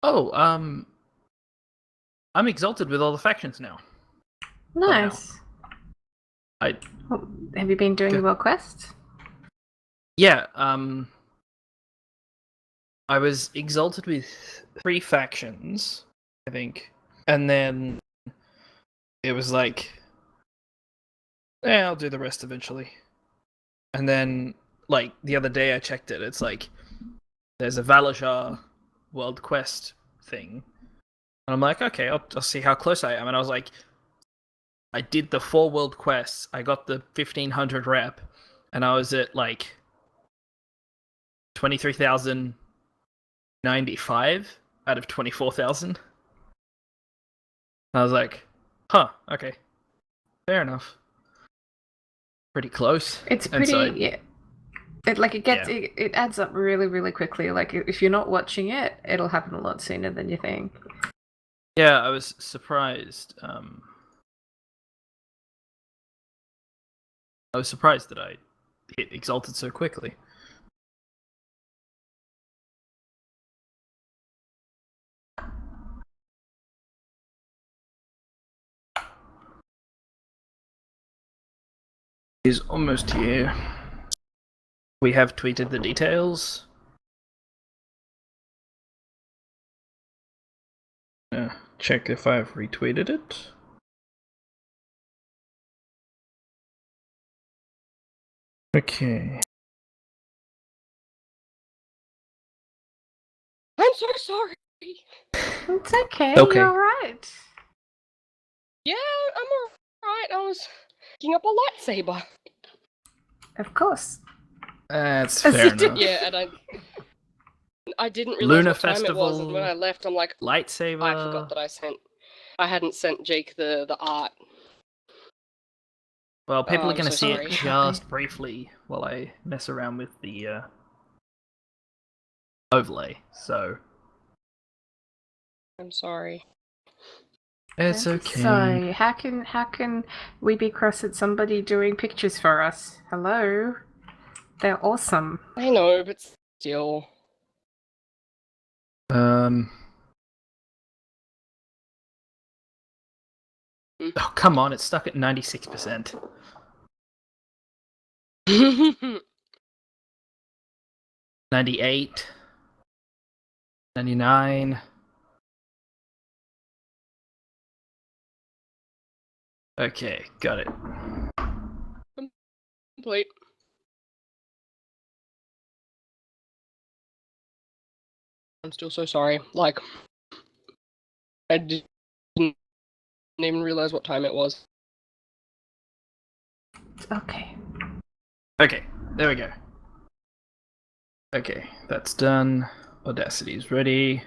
Oh, I'm exalted with all the factions now. Nice. I Well, have you been doing your world quest? Yeah, I was exalted with 3 factions, I think. And then it was like, I'll do the rest eventually. And then, like, the other day I checked it, it's like, there's a Valajar world quest thing. And I'm like, okay, I'll see how close I am. And I was like, I did the 4 world quests, I got the 1500 rep, and I was at, like, 23,095 out of 24,000. I was like, huh, okay. Fair enough. Pretty close. It's pretty, yeah. It adds up really, really quickly. Like, if you're not watching it, it'll happen a lot sooner than you think. Yeah, I was surprised. I was surprised that I hit Exalted so quickly. Is almost here. We have tweeted the details. Check if I've retweeted it. Okay. I'm so sorry. It's okay. Okay. You're right. Yeah, I'm alright. I was picking up a lightsaber. Of course. That's As fair you do. enough. Yeah, and I didn't realize Lunar what time it was, and Festival, when I left, I'm like, lightsaber. I forgot that I hadn't sent Jake the art. Well, people are I'm going to so see sorry. it just briefly while I mess around with the overlay, so I'm sorry. it's okay. So, how can we be cross at somebody doing pictures for us? Hello? They're awesome. I know, but still. Oh, come on, it's stuck at 96%. 98. 99. Okay, got it. Complete. I'm still so sorry. Like, I didn't even realize what time it was. Okay. Okay, there we go. Okay, that's done. Audacity's ready.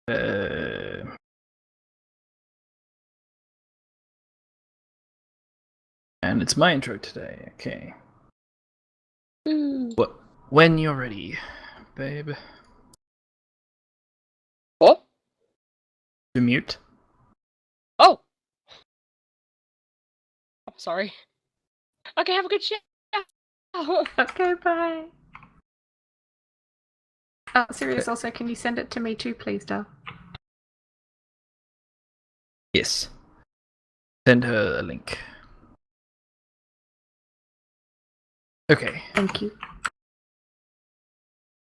And it's my intro today. Okay. What? When you're ready, babe. What? To mute. Oh! Sorry. Okay, have a good shift. Okay, bye. Oh, Sirius, also, can you send it to me too, please, Dal? Yes. Send her a link. Okay. Thank you.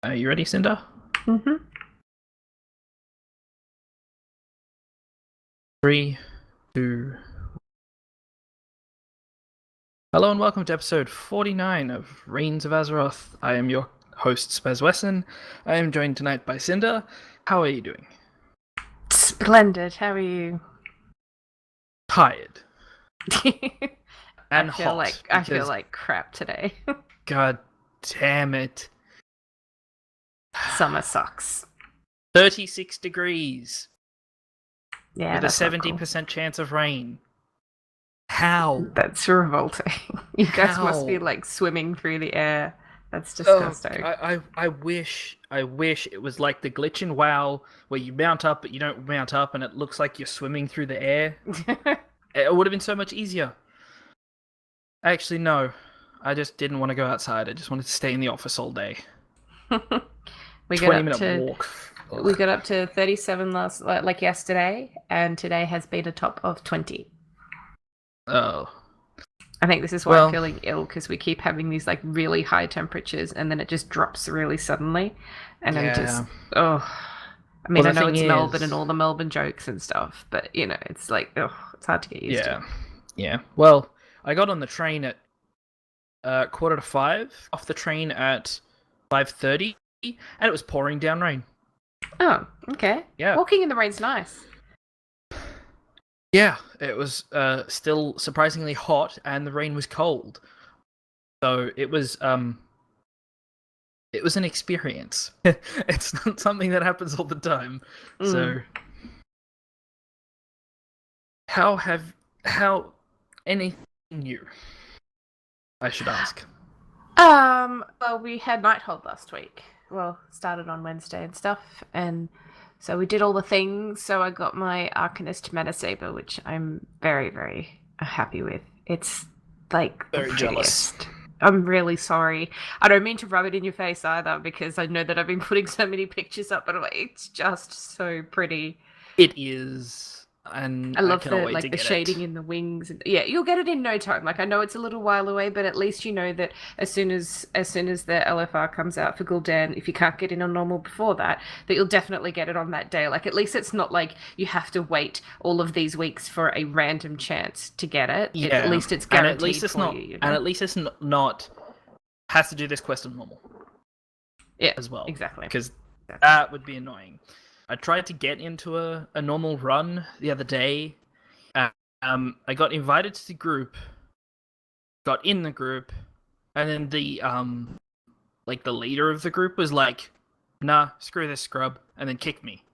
Are you ready, Cinder? Mm-hmm. 3, 2. Hello and welcome to episode 49 of Reins of Azeroth. I am your host, Spaz Wesson. I am joined tonight by Cinder. How are you doing? Splendid. How are you? Tired. And I feel hot. like crap today. God damn it. Summer sucks. 36 degrees. Yeah, with a that's 70% chance of rain. How? That's revolting. You guys must be like swimming through the air. That's disgusting. I wish it was like the glitch in WoW where you mount up but you don't mount up and it looks like you're swimming through the air. It would have been so much easier. Actually, no. I just didn't want to go outside. I just wanted to stay in the office all day. We 20-minute walk. We got up to 37 like yesterday, and today has been a top of 20. Oh. I think this is why I'm feeling ill, because we keep having these like really high temperatures, and then it just drops really suddenly, and I'm just I mean, I know it's Melbourne and all the Melbourne jokes and stuff, but you know, it's like it's hard to get used to. Yeah. Well, I got on the train at 4:45, off the train at 5:30, and it was pouring down rain. Oh, okay. Yeah. Walking in the rain's nice. Yeah, it was still surprisingly hot, and the rain was cold. So it was an experience. It's not something that happens all the time. So how anything new? I should ask. Well, we had Nighthold last week. Well, started on Wednesday and stuff, and so we did all the things. So I got my Arcanist Mana Saber, which I'm very, very happy with. It's like very jealous. I'm really sorry. I don't mean to rub it in your face either, because I know that I've been putting so many pictures up, but it's just so pretty. It is. And I love the shading in the wings. Yeah, you'll get it in no time. Like, I know it's a little while away, but at least you know that as soon as the LFR comes out for Gul'dan, if you can't get in on normal before that you'll definitely get it on that day. Like, at least it's not like you have to wait all of these weeks for a random chance to get it. Yeah. At least it's guaranteed. And at least it's not. You know? And at least it's not has to do this quest on normal. Yeah. As well. Exactly. Because that would be annoying. I tried to get into a normal run the other day. I got invited to the group, got in the group, and then the leader of the group was like, "Nah, screw this scrub," and then kicked me.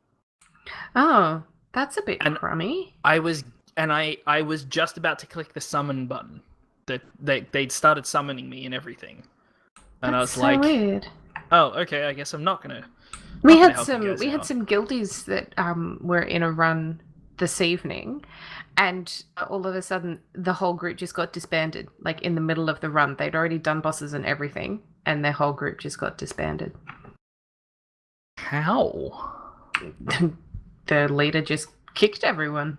Oh, that's a bit crummy. I was just about to click the summon button. That they'd started summoning me and everything, and that's I was so weird. Oh, okay. I guess I'm not gonna. We had some guildies that were in a run this evening, and all of a sudden the whole group just got disbanded. Like, in the middle of the run, they'd already done bosses and everything, and their whole group just got disbanded. How? The leader just kicked everyone.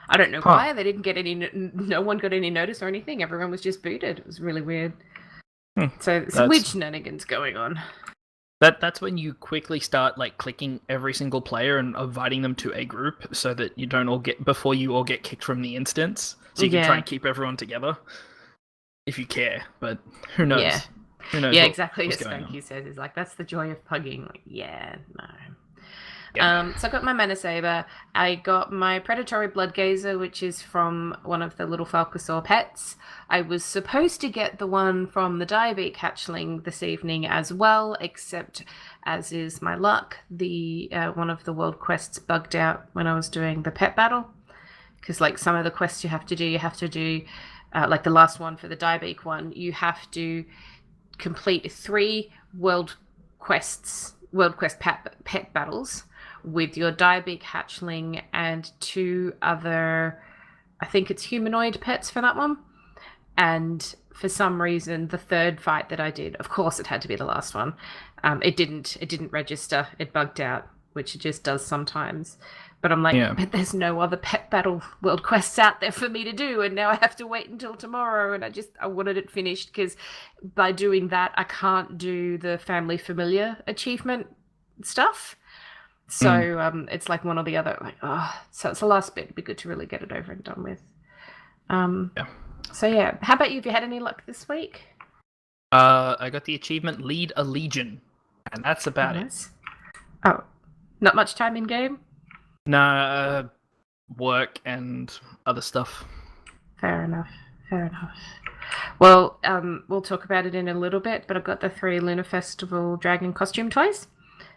I don't know why. They didn't get any. No one got any notice or anything. Everyone was just booted. It was really weird. So some weird shenanigans going on. That's when you quickly start like clicking every single player and inviting them to a group, so that you don't all get kicked from the instance. So you can try and keep everyone together, if you care. But who knows? Yeah, who knows? Yeah, exactly. As Spanky says, is like, that's the joy of pugging. Like, yeah, no. So I got my Mana Saber. I got my Predatory Bloodgazer, which is from one of the little Falcosaur pets. I was supposed to get the one from the Diabeak hatchling this evening as well, except, as is my luck, the one of the world quests bugged out when I was doing the pet battle. Because like some of the quests you have to do like the last one for the Diabeak one, you have to complete 3 world quest pet battles with your Diabeak hatchling and 2 other, I think it's humanoid pets for that one. And for some reason, the 3rd fight that I did, of course it had to be the last one, it didn't register. It bugged out, which it just does sometimes. But I'm like, but there's no other pet battle world quests out there for me to do, and now I have to wait until tomorrow. And I wanted it finished, because by doing that, I can't do the family familiar achievement stuff. So it's like one or the other. Like, so it's the last bit. It'd be good to really get it over and done with. So yeah, how about you? Have you had any luck this week? I got the achievement Lead a Legion, and that's about it. Oh, not much time in game? Nah, work and other stuff. Fair enough. Well, we'll talk about it in a little bit, but I've got the 3 Lunar Festival dragon costume toys.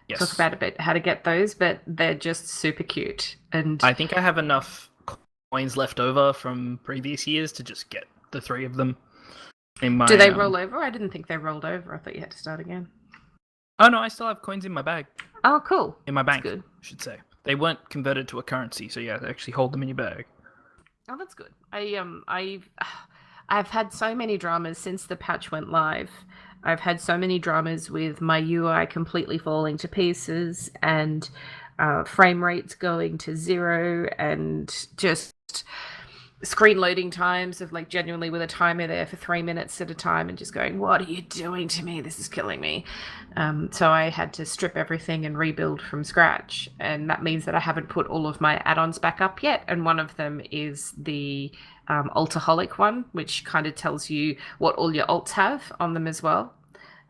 Yes. Talk about a bit how to get those, but they're just super cute. And I think I have enough coins left over from previous years to just get the 3 of them. Do they roll over? I didn't think they rolled over. I thought you had to start again. Oh no, I still have coins in my bag. Oh, cool. In my bank, that's good. I should say. They weren't converted to a currency, so yeah, they actually hold them in your bag. Oh, that's good. I've had so many dramas since the patch went live. I've had so many dramas with my UI completely falling to pieces and frame rates going to 0 and just screen loading times of like genuinely with a timer there for 3 minutes at a time and just going, what are you doing to me? This is killing me. So I had to strip everything and rebuild from scratch. And that means that I haven't put all of my add-ons back up yet. And one of them is the Altaholic one, which kind of tells you what all your alts have on them as well.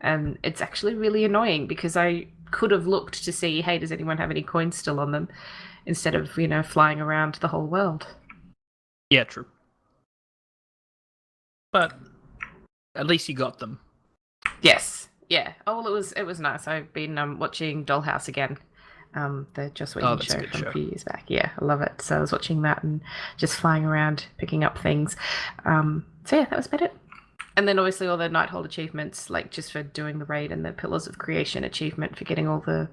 And it's actually really annoying because I could have looked to see, hey, does anyone have any coins still on them? Instead of, flying around the whole world. Yeah, true. But at least you got them. Yes. Yeah. Oh, well, it was nice. I've been watching Dollhouse again, the Joss Whedon show from a few years back. Yeah, I love it. So I was watching that and just flying around, picking up things. So yeah, that was about it. And then obviously all the Nighthold achievements, like just for doing the raid and the Pillars of Creation achievement for getting all the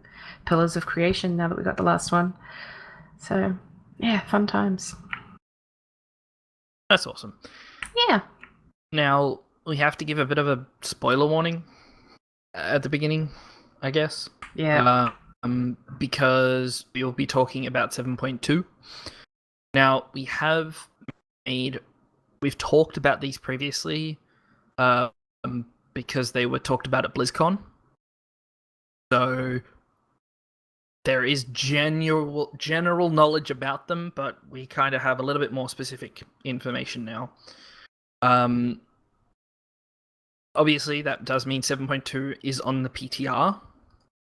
Pillars of Creation now that we got the last one. So yeah, fun times. That's awesome. Yeah. Now, we have to give a bit of a spoiler warning at the beginning, I guess. Yeah. Because we'll be talking about 7.2. Now, we've talked about these previously, because they were talked about at BlizzCon. So there is general knowledge about them, but we kind of have a little bit more specific information now. Obviously, that does mean 7.2 is on the PTR,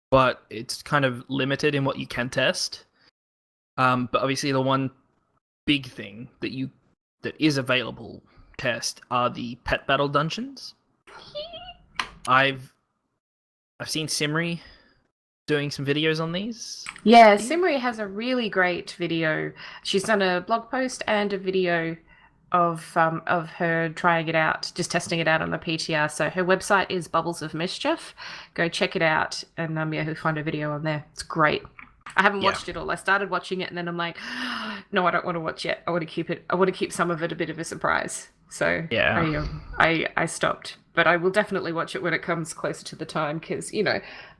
but it's kind of limited in what you can test. But obviously, the one big thing that is available test are the pet battle dungeons. I've seen Simri doing some videos on these. Yeah, Simri has a really great video. She's done a blog post and a video of her trying it out, just testing it out on the PTR. So her website is Bubbles of Mischief. Go check it out, and you'll find a video on there. It's great. I haven't watched it all. I started watching it, and then I'm like, no, I don't want to watch it. I want to keep it. I want to keep some of it a bit of a surprise. So yeah, I stopped, but I will definitely watch it when it comes closer to the time because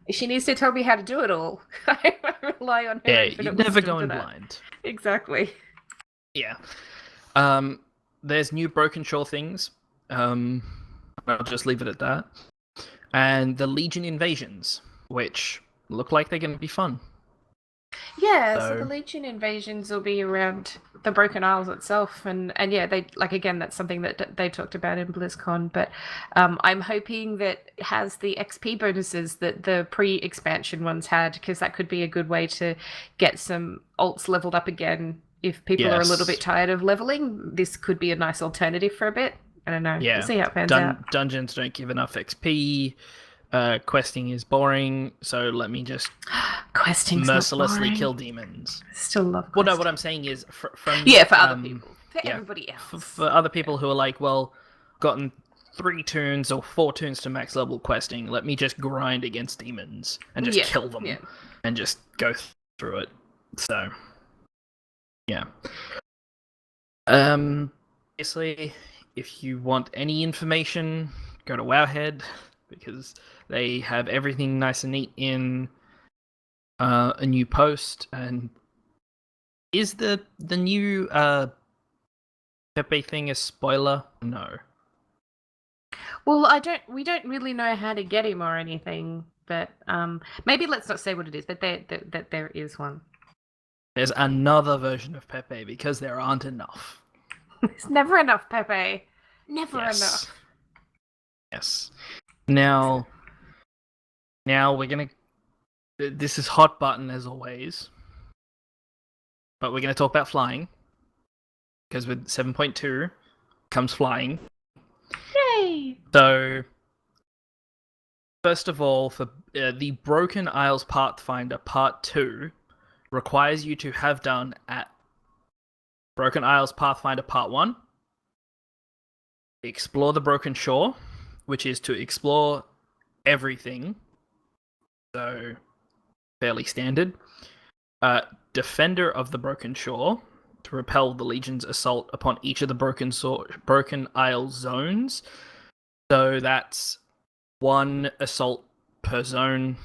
she needs to tell me how to do it all. I rely on her. Yeah, you never go in blind. Exactly. Yeah. There's new Broken Shore things. I'll just leave it at that. And the Legion invasions, which look like they're going to be fun. Yeah, so the Legion invasions will be around the Broken Isles itself, and yeah, they again that's something that they talked about in BlizzCon. But I'm hoping that it has the XP bonuses that the pre-expansion ones had, because that could be a good way to get some alts leveled up again. If people are a little bit tired of leveling, this could be a nice alternative for a bit. I don't know. Yeah. We'll see how it pans out. Dungeons don't give enough XP. Questing is boring, so let me just mercilessly kill demons. Still love questing. Well, no, what I'm saying is from for other people. For everybody else. For other people who are like, well, gotten 3 tunes or 4 tunes to max level questing, let me just grind against demons and just kill them and just go through it. So yeah. Obviously, if you want any information, go to Wowhead, because they have everything nice and neat in a new post. And is the new Pepe thing a spoiler? No. Well, we don't really know how to get him or anything, but maybe let's not say what it is, but there is one. There's another version of Pepe because there aren't enough. There's never enough Pepe. Never enough. Yes. Now we're gonna. This is hot button as always, but we're gonna talk about flying because with 7.2 comes flying. Yay! So first of all, for the Broken Isles Pathfinder Part 2 requires you to have done at Broken Isles Pathfinder Part 1, explore the Broken Shore, which is to explore everything, so fairly standard. Defender of the Broken Shore, to repel the Legion's assault upon each of the Broken Isle zones. So that's 1 assault per zone.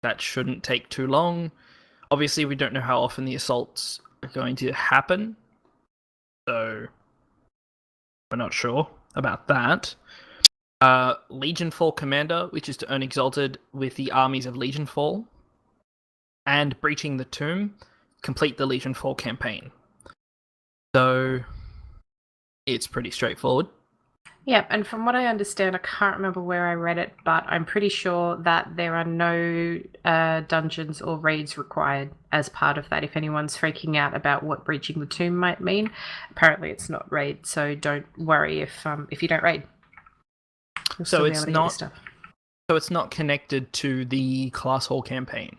That shouldn't take too long. Obviously, we don't know how often the assaults are going to happen, so we're not sure about that. Legionfall Commander, which is to earn Exalted with the armies of Legionfall, and Breaching the Tomb, complete the Legionfall campaign. So it's pretty straightforward. Yeah, and from what I understand, I can't remember where I read it, but I'm pretty sure that there are no dungeons or raids required as part of that. If anyone's freaking out about what Breaching the Tomb might mean, apparently it's not raid, so don't worry if you don't raid. You'll So still be it's able to get your not. stuff. So it's not connected to the Class Hall campaign.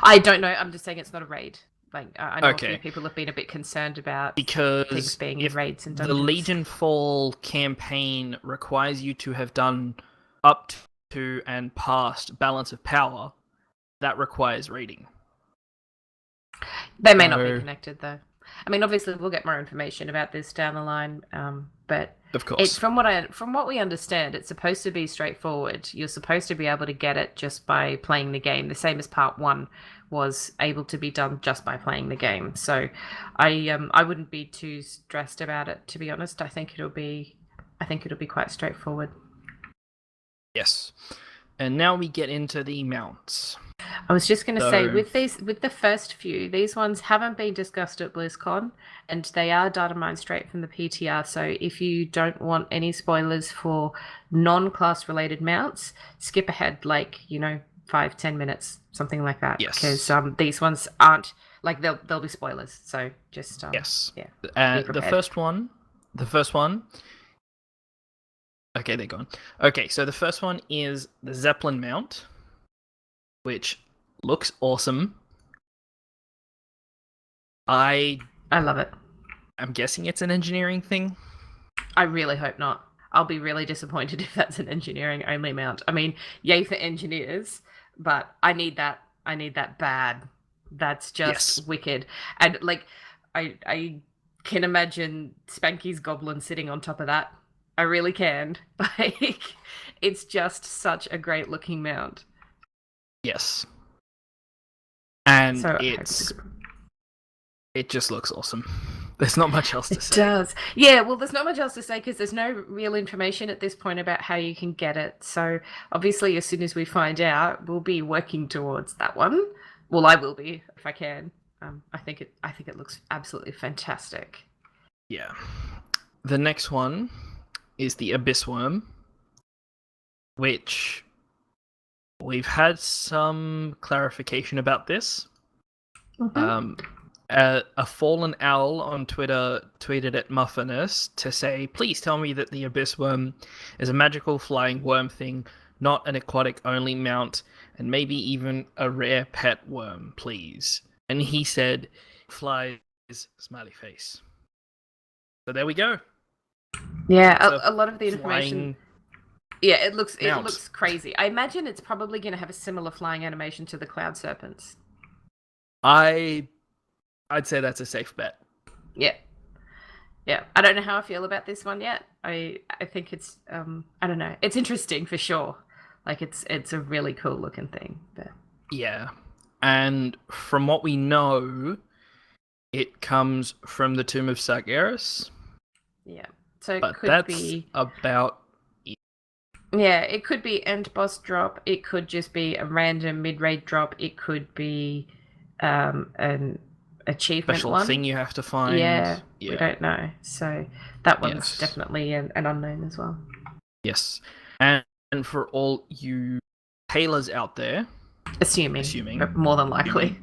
I don't know. I'm just saying it's not a raid. Like I know a Okay. few people have been a bit concerned about things Because being if raids and the dungeons. Legionfall campaign requires you to have done up to and past Balance of Power, that requires raiding. They may not be So- connected though. I mean, obviously we'll get more information about this down the line, but Of course. from what we understand, it's supposed to be straightforward. You're supposed to be able to get it just by playing the game, the same as Part 1 was able to be done just by playing the game. So I wouldn't be too stressed about it, to be honest. I think it'll be quite straightforward. Yes. And now we get into the mounts. I was just going to say, So- with the first few, these ones haven't been discussed at BlizzCon, and they are data mined straight from the PTR. So if you don't want any spoilers for non-class related mounts, skip ahead 5-10 minutes, something like that. Yes. Because these ones aren't like they'll be spoilers. So just Yes. yeah. The prepared. first one. Okay, they're gone. Okay, so the first one is the Zeppelin mount, which looks awesome. I love it. I'm guessing it's an engineering thing. I really hope not. I'll be really disappointed if that's an engineering only mount. I mean, yay for engineers, but I need that. I need that bad. That's just Yes. wicked. And I can imagine Spanky's goblin sitting on top of that. I really can. Like, it's just such a great looking mount. Yes. And So I hope it's it just looks awesome. There's not much else to It say. does. Yeah, well, there's not much else to say because there's no real information at this point about how you can get it. So obviously, as soon as we find out, we'll be working towards that one. Well, I will be if I can. I think it looks absolutely fantastic. Yeah. The next one is the Abyss Worm, which we've had some clarification about this. Mhm. A fallen owl on Twitter tweeted at Muffinus to say, "Please tell me that the Abyss Worm is a magical flying worm thing, not an aquatic only mount, and maybe even a rare pet worm, please." And he said, "Flies, smiley face." So there we go. Yeah, It's a lot of the information. Flying. Yeah, it looks mount. crazy. I imagine it's probably going to have a similar flying animation to the Cloud Serpents. I'd say that's a safe bet. Yeah. Yeah. I don't know how I feel about this one yet. I think it's I don't know. It's interesting for sure. Like it's a really cool looking thing. But Yeah. And from what we know, it comes from the Tomb of Sargeras. yeah. So it But could that's be about yeah, it could be end boss drop, it could just be a random mid raid drop, it could be an achievement special one. thing you have to find. Yeah, we don't know. So that one's Yes. definitely an unknown as well. Yes. And for all you tailors out there, Assuming. But more than likely.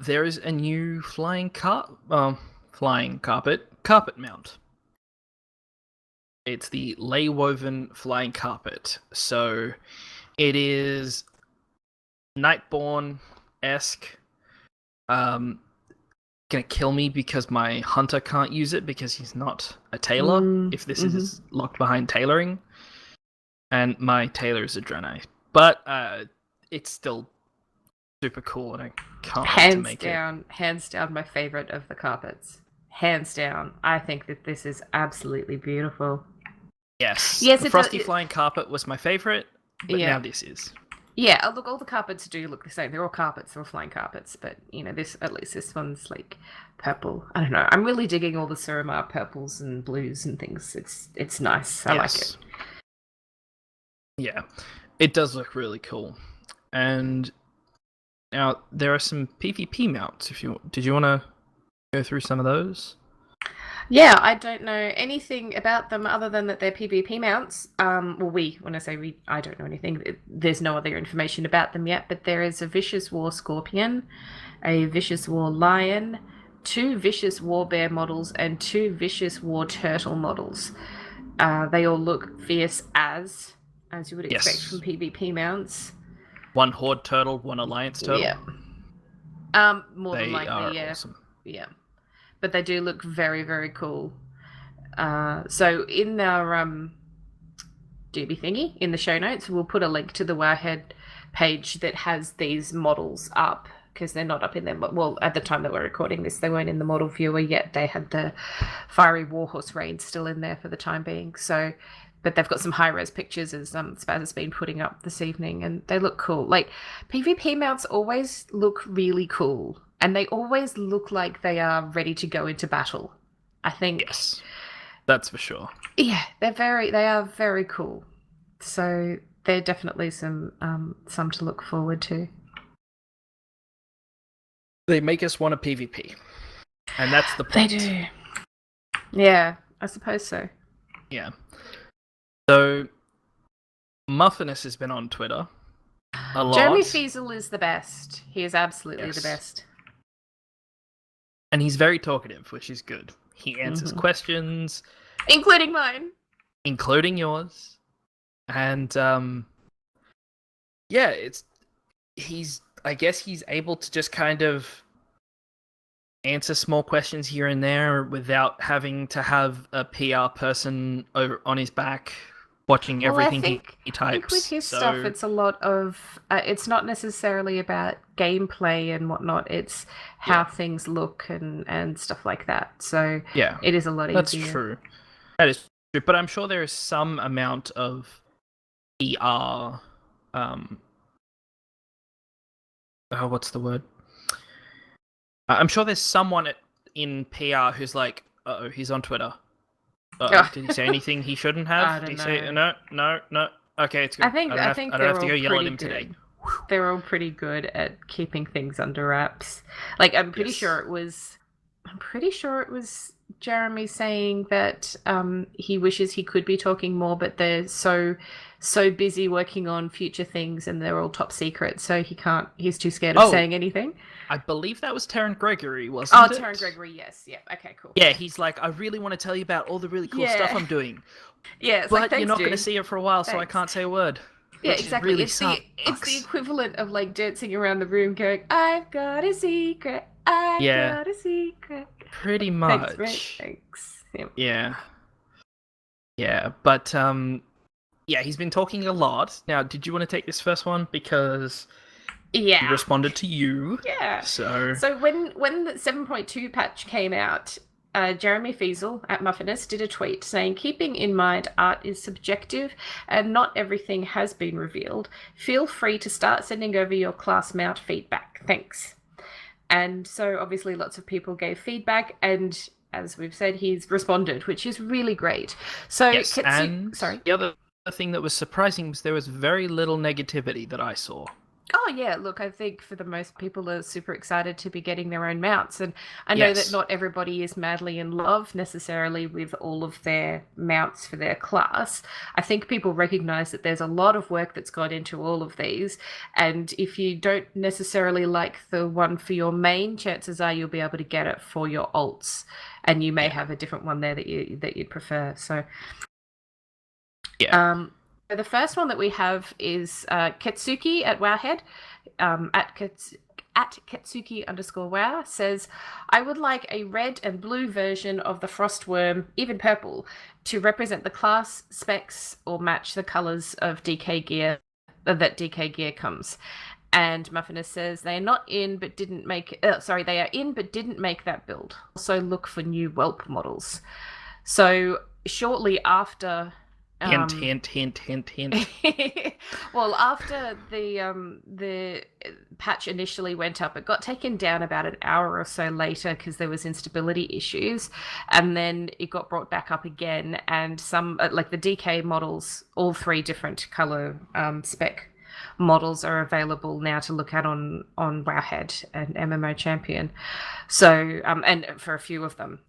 there is a new flying carpet mount. It's the lay woven flying carpet. So it is Nightborn-esque. Gonna kill me because my hunter can't use it because he's not a tailor. If this is locked behind tailoring, and my tailor is a Draenei, but it's still super cool, and I can't wait to make it. Hands down, my favorite of the carpets. Hands down, I think that this is absolutely beautiful. Yes. Yes, The Frosty Flying Carpet was my favorite, but now this is. Yeah, look, all the carpets do look the same. They're all carpets, they're all flying carpets, but this one's like purple. I don't know. I'm really digging all the Suramar purples and blues and things. It's nice. I like it. Yeah, it does look really cool. And now there are some PvP mounts. Did you want to go through some of those? Yeah, I don't know anything about them other than that they're PvP mounts. When I say we, I don't know anything. There's no other information about them yet, but there is a Vicious War Scorpion, a Vicious War Lion, 2 Vicious War Bear models, and 2 Vicious War Turtle models. They all look fierce as you would expect from PvP mounts. 1 Horde Turtle, 1 Alliance Turtle. Yeah. More than likely, yeah. Awesome. Yeah. But they do look very, very cool. So in our doobie thingy, in the show notes, we'll put a link to the Wowhead page that has these models up, because they're not up in there. Well, at the time that we're recording this, they weren't in the model viewer yet. They had the Fiery Warhorse raid still in there for the time being. So, but they've got some high-res pictures, as Spaz has been putting up this evening, and they look cool. Like, PvP mounts always look really cool. And they always look like they are ready to go into battle. I think. Yes, that's for sure. Yeah, they are very cool. So they're definitely some to look forward to. They make us want a PvP, and that's the point. They do. Yeah, I suppose so. Yeah. So, Muffinus has been on Twitter a lot. Jeremy Fiesel is the best. He is absolutely the best. And he's very talkative, which is good. He answers questions. Including mine. Including yours. And, I guess he's able to just kind of answer small questions here and there without having to have a PR person over on his back watching everything he types. I think with his stuff, it's a lot of... it's not necessarily about gameplay and whatnot. It's how things look and stuff like that. So it is a lot easier. That's true. That is true. But I'm sure there is some amount of PR... what's the word? I'm sure there's someone in PR who's like, uh-oh, he's on Twitter. Did he say anything he shouldn't have? Did he say no? Okay, it's good. I think I don't have to go yell at him today. They're all pretty good at keeping things under wraps. Like I'm pretty sure it was Jeremy saying that he wishes he could be talking more, but they're so busy working on future things and they're all top secret, so he's too scared of saying anything. I believe that was Taryn Gregory, wasn't it? Oh, Taryn Gregory, yes. Yeah, okay, cool. Yeah, he's like, I really want to tell you about all the really cool stuff I'm doing. Yeah, but you're not going to see it for a while, so I can't say a word. Yeah, exactly. Really it's the equivalent of like dancing around the room going, I've got a secret, I've got a secret. Pretty much. Thanks. Yeah. Yeah, but he's been talking a lot. Now, did you want to take this first one? Because he responded to you. Yeah. So when the 7.2 patch came out, Jeremy Fiesel at Muffinus did a tweet saying, keeping in mind art is subjective and not everything has been revealed, feel free to start sending over your class mount feedback. Thanks. And so obviously lots of people gave feedback, and as we've said, he's responded, which is really great. So yes, and the other thing that was surprising was there was very little negativity that I saw. Oh, yeah. Look, I think for the most people are super excited to be getting their own mounts. And I know that not everybody is madly in love necessarily with all of their mounts for their class. I think people recognize that there's a lot of work that's gone into all of these. And if you don't necessarily like the one for your main, chances are you'll be able to get it for your alts. And you may have a different one there that you'd prefer. So, the first one that we have is Ketsuki at Wowhead, at Ketsuki_wow, says, I would like a red and blue version of the Frostworm, even purple, to represent the class specs or match the colours of DK gear that DK gear comes. And Muffinus says they are not in but didn't make they are in but didn't make that build. Also look for new whelp models. So shortly after Hint, hint, hint, hint, hint. Well, after the patch initially went up, it got taken down about an hour or so later because there was instability issues, and then it got brought back up again. And some like the DK models, all 3 different color spec models are available now to look at on Wowhead and MMO Champion. So and for a few of them.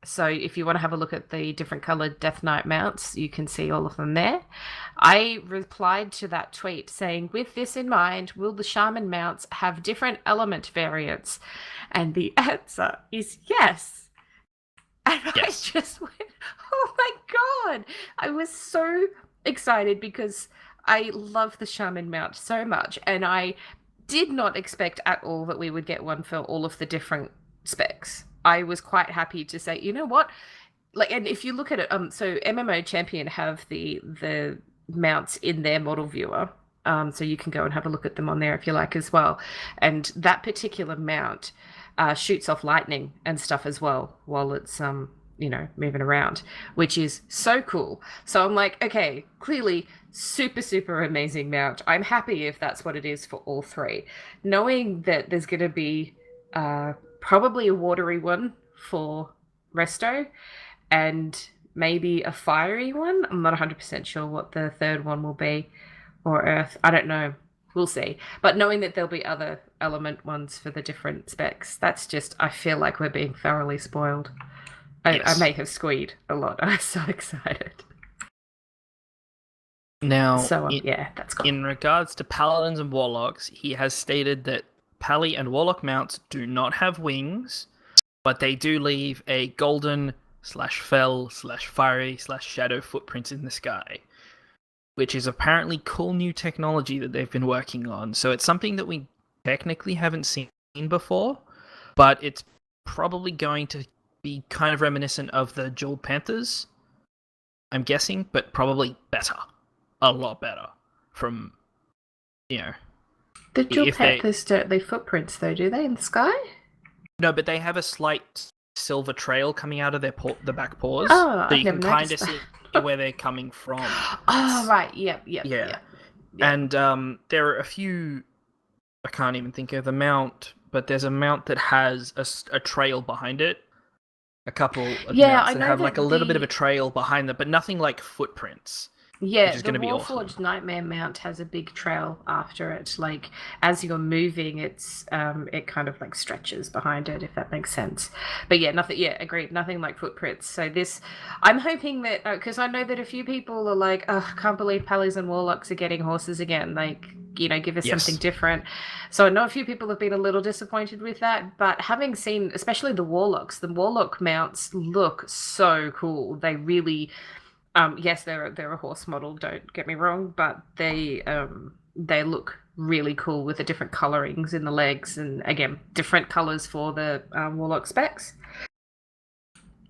So if you want to have a look at the different coloured Death Knight mounts, you can see all of them there. I replied to that tweet saying, with this in mind, will the Shaman mounts have different element variants? And the answer is yes. And yes. I just went, oh my God. I was so excited because I love the Shaman mount so much. And I did not expect at all that we would get one for all of the different specs. I was quite happy to say, you know what? Like, and if you look at it, so MMO Champion have the mounts in their model viewer, so you can go and have a look at them on there if you like as well. And that particular mount shoots off lightning and stuff as well while it's moving around, which is so cool. So I'm like, okay, clearly super amazing mount. I'm happy if that's what it is for all 3, knowing that there's going to be probably a watery one for Resto and maybe a fiery one. I'm not 100% sure what the third one will be, or Earth. I don't know. We'll see. But knowing that there'll be other element ones for the different specs, that's just, I feel like we're being thoroughly spoiled. I may have squeed a lot. I'm so excited. Now, that's cool. In regards to Paladins and Warlocks, he has stated that Pally and Warlock mounts do not have wings, but they do leave a golden/fell/fiery/shadow footprint in the sky, which is apparently cool new technology that they've been working on. So it's something that we technically haven't seen before, but it's probably going to be kind of reminiscent of the Jeweled Panthers, I'm guessing, but probably better. A lot better from, The Jewel Panthers don't leave footprints, though, do they, in the sky? No, but they have a slight silver trail coming out of their the back paws. Oh, so you can kind of see where they're coming from. Oh, right. Yep. And there are a few, I can't even think of the mount, but there's a mount that has a trail behind it. A couple of mounts that have like a little bit of a trail behind them, but nothing like footprints. Yeah, the Warforged Nightmare mount has a big trail after it. Like, as you're moving, it kind of like stretches behind it, if that makes sense. But yeah, agreed. Nothing like footprints. So I'm hoping that, because I know that a few people are like, oh, I can't believe Pallies and Warlocks are getting horses again. Like, give us something different. So I know a few people have been a little disappointed with that, but having seen, especially the Warlock mounts look so cool. They really... yes, they're a horse model. Don't get me wrong, but they look really cool with the different colorings in the legs, and again, different colors for the Warlock specs.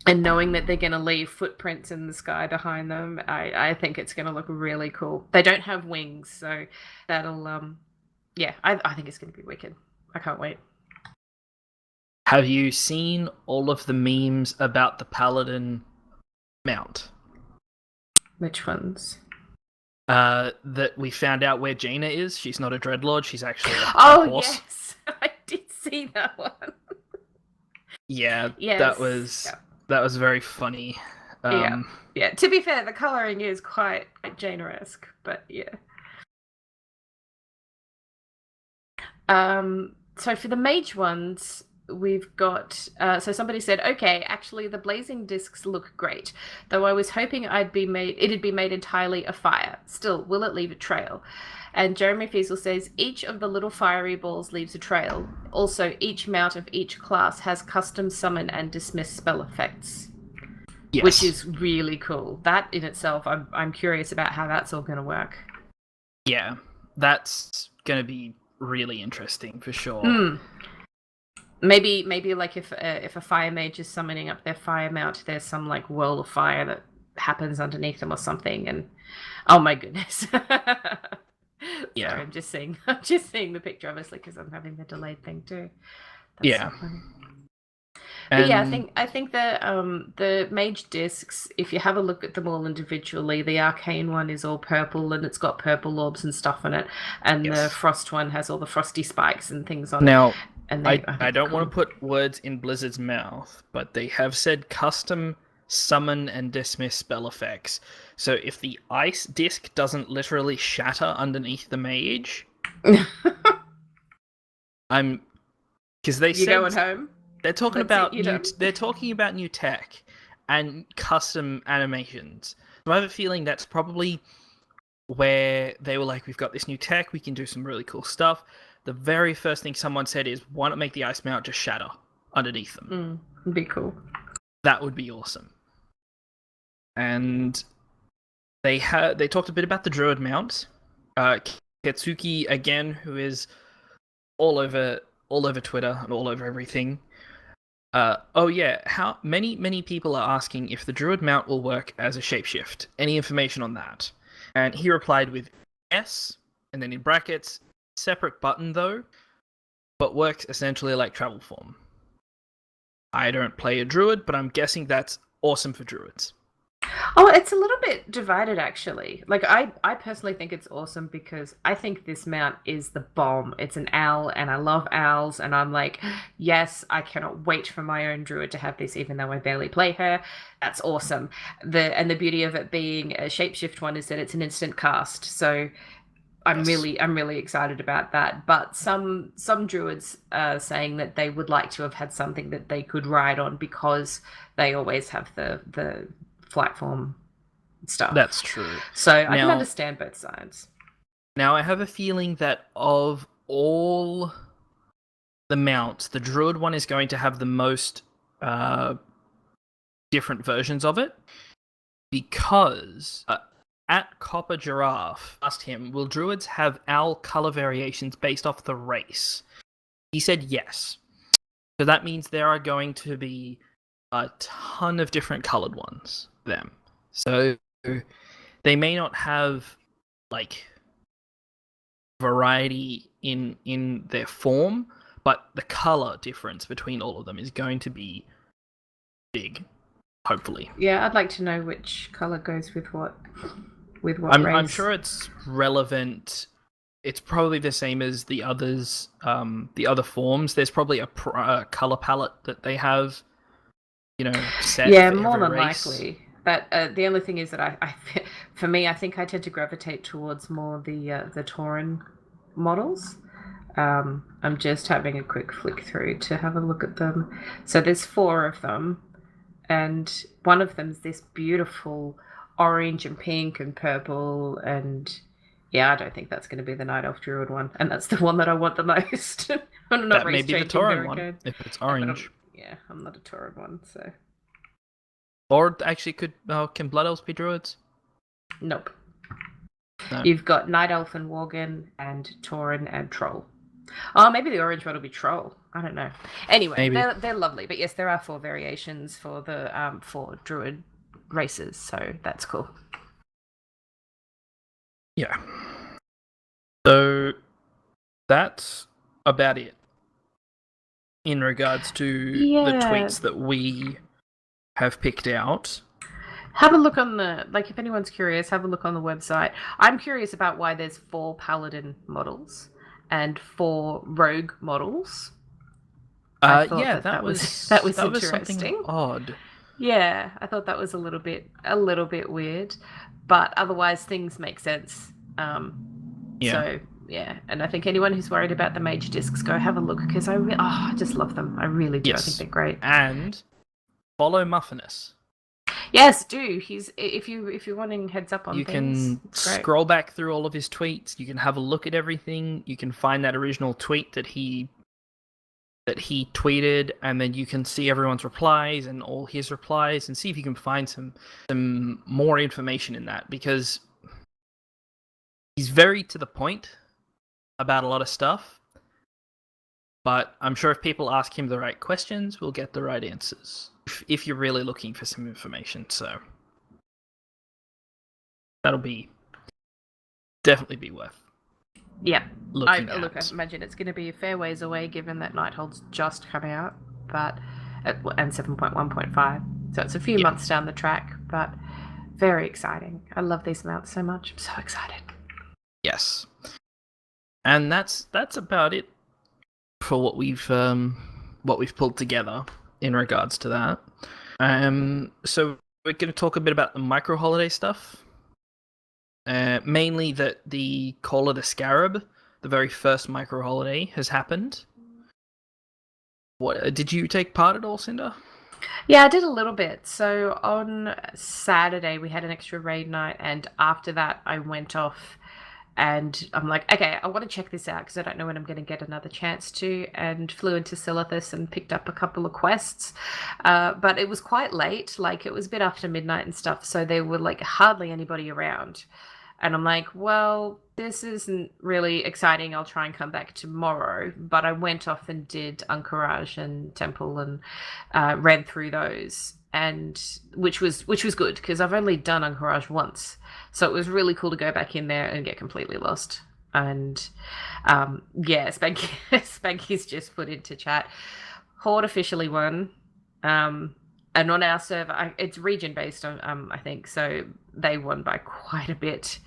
And knowing that they're going to leave footprints in the sky behind them, I think it's going to look really cool. They don't have wings, so that'll I think it's going to be wicked. I can't wait. Have you seen all of the memes about the Paladin mount? Which ones? That we found out where Jaina is. She's not a Dreadlord. She's actually a horse. Yes, I did see that one. Yeah, yes. That was very funny. Yeah. To be fair, the coloring is quite Jaina-esque, but yeah. So for the mage ones, we've got so somebody said, okay, actually the blazing discs look great, though I was hoping it'd be made entirely of fire. Still, will it leave a trail? And Jeremy Fiesel says each of the little fiery balls leaves a trail. Also, each mount of each class has custom summon and dismiss spell effects. Yes. Which is really cool. That in itself, I'm curious about how that's all going to work. Yeah, that's going to be really interesting for sure. Maybe like if a fire mage is summoning up their fire mount, there's some like whirl of fire that happens underneath them or something, and oh my goodness. Yeah. Sorry, I'm just seeing the picture, obviously, because I'm having the delayed thing too. That's yeah. So funny. But yeah, And I think the mage discs, if you have a look at them all individually, the arcane one is all purple and it's got purple orbs and stuff in it, and the yes. frost one has all the frosty spikes and things on it. Now, And I think don't they're want to cool. put words in Blizzard's mouth, but they have said custom summon and dismiss spell effects. So if the ice disc doesn't literally shatter underneath the mage, I'm because they You said going home? they're talking That's it, about you new. done? They're talking about new tech and custom animations. So I have a feeling that's probably where they were like, "We've got this new tech. We can do some really cool stuff." The very first thing someone said is, "Why not make the ice mount just shatter underneath them?" It'd be cool. That would be awesome. And they talked a bit about the druid mount. Ketsuki again, who is all over Twitter and all over everything. Oh yeah, how many people are asking if the druid mount will work as a shapeshift. Any information on that? And he replied with yes, and then in brackets, separate button though, but works essentially like travel form. I don't play a druid, but I'm guessing that's awesome for druids. Oh, it's a little bit divided actually. Like I personally think it's awesome because I think this mount is the bomb. It's an owl and I love owls and I'm like, yes, I cannot wait for my own druid to have this even though I barely play her. That's awesome. The beauty of it being a shapeshift one is that it's an instant cast. So I'm Yes. really excited about that. But some druids are saying that they would like to have had something that they could ride on because they always have the flight form stuff. That's true. So I can Now- understand both sides. Now, I have a feeling that of all the mounts, the druid one is going to have the most different versions of it because at Copper Giraffe asked him, will druids have owl color variations based off the race? He said yes. So that means there are going to be a ton of different colored ones for them. So they may not have like variety in their form, but the color difference between all of them is going to be big, hopefully. Yeah, I'd like to know which color goes with what race. I'm sure it's relevant. It's probably the same as the others, the other forms. There's probably a color palette that they have, set Yeah, for more every than race. likely. But the only thing is that I for me, I think I tend to gravitate towards more the Tauren models. I'm just having a quick flick through to have a look at them. So there's 4 of them, and one of them's this beautiful orange and pink and purple, and yeah, I don't think that's going to be the Night Elf Druid one, and that's the one that I want the most. I'm not That may be the Tauren one if it's orange. I'm not a Tauren one, so Or actually, can Blood Elves be druids? nope. No. You've got Night Elf and Worgen and Tauren and Troll. Oh, maybe the orange one will be Troll. I don't know. Anyway, they're lovely. But yes, there are 4 variations for the 4 Druid races, so that's cool. Yeah. So that's about it in regards to the tweets that we have picked out. Have a look on if anyone's curious, have a look on the website. I'm curious about why there's 4 Paladin models and 4 Rogue models. I thought that was interesting. Something odd. Yeah, I thought that was a little bit weird, but otherwise things make sense. So yeah, and I think anyone who's worried about the mage discs, go have a look because I just love them. I really do. Yes. I think they're great. And follow Muffinus. Yes, do. He's if you're wanting heads up on you things. You can scroll back through all of his tweets. You can have a look at everything. You can find that original tweet that he tweeted, and then you can see everyone's replies and all his replies, and see if you can find some more information in that, because he's very to the point about a lot of stuff. But I'm sure if people ask him the right questions, we'll get the right answers. If you're really looking for some information, so that'll definitely be worth. Yeah, looking at. I imagine it's going to be a fair ways away, given that Nighthold's just come out. But and 7.1.5. So it's a few months down the track, but very exciting. I love these mounts so much. I'm so excited. Yes. And that's about it for what we've pulled together in regards to that. So we're going to talk a bit about the micro holiday stuff. Mainly that the Call of the Scarab, the very first micro holiday, has happened. What did you take part at all, Cinder? Yeah, I did a little bit. So on Saturday we had an extra raid night, and after that I went off and I'm like, okay, I want to check this out because I don't know when I'm going to get another chance to, and flew into Silithus and picked up a couple of quests. But it was quite late, like it was a bit after midnight and stuff, so there were like hardly anybody around. And I'm like, well, this isn't really exciting. I'll try and come back tomorrow. But I went off and did Anchorage and Temple and read through those, and which was good because I've only done Anchorage once, so it was really cool to go back in there and get completely lost. And yeah, Spanky's just put into chat, Horde officially won. And on our server, it's region based on, I think, so they won by quite a bit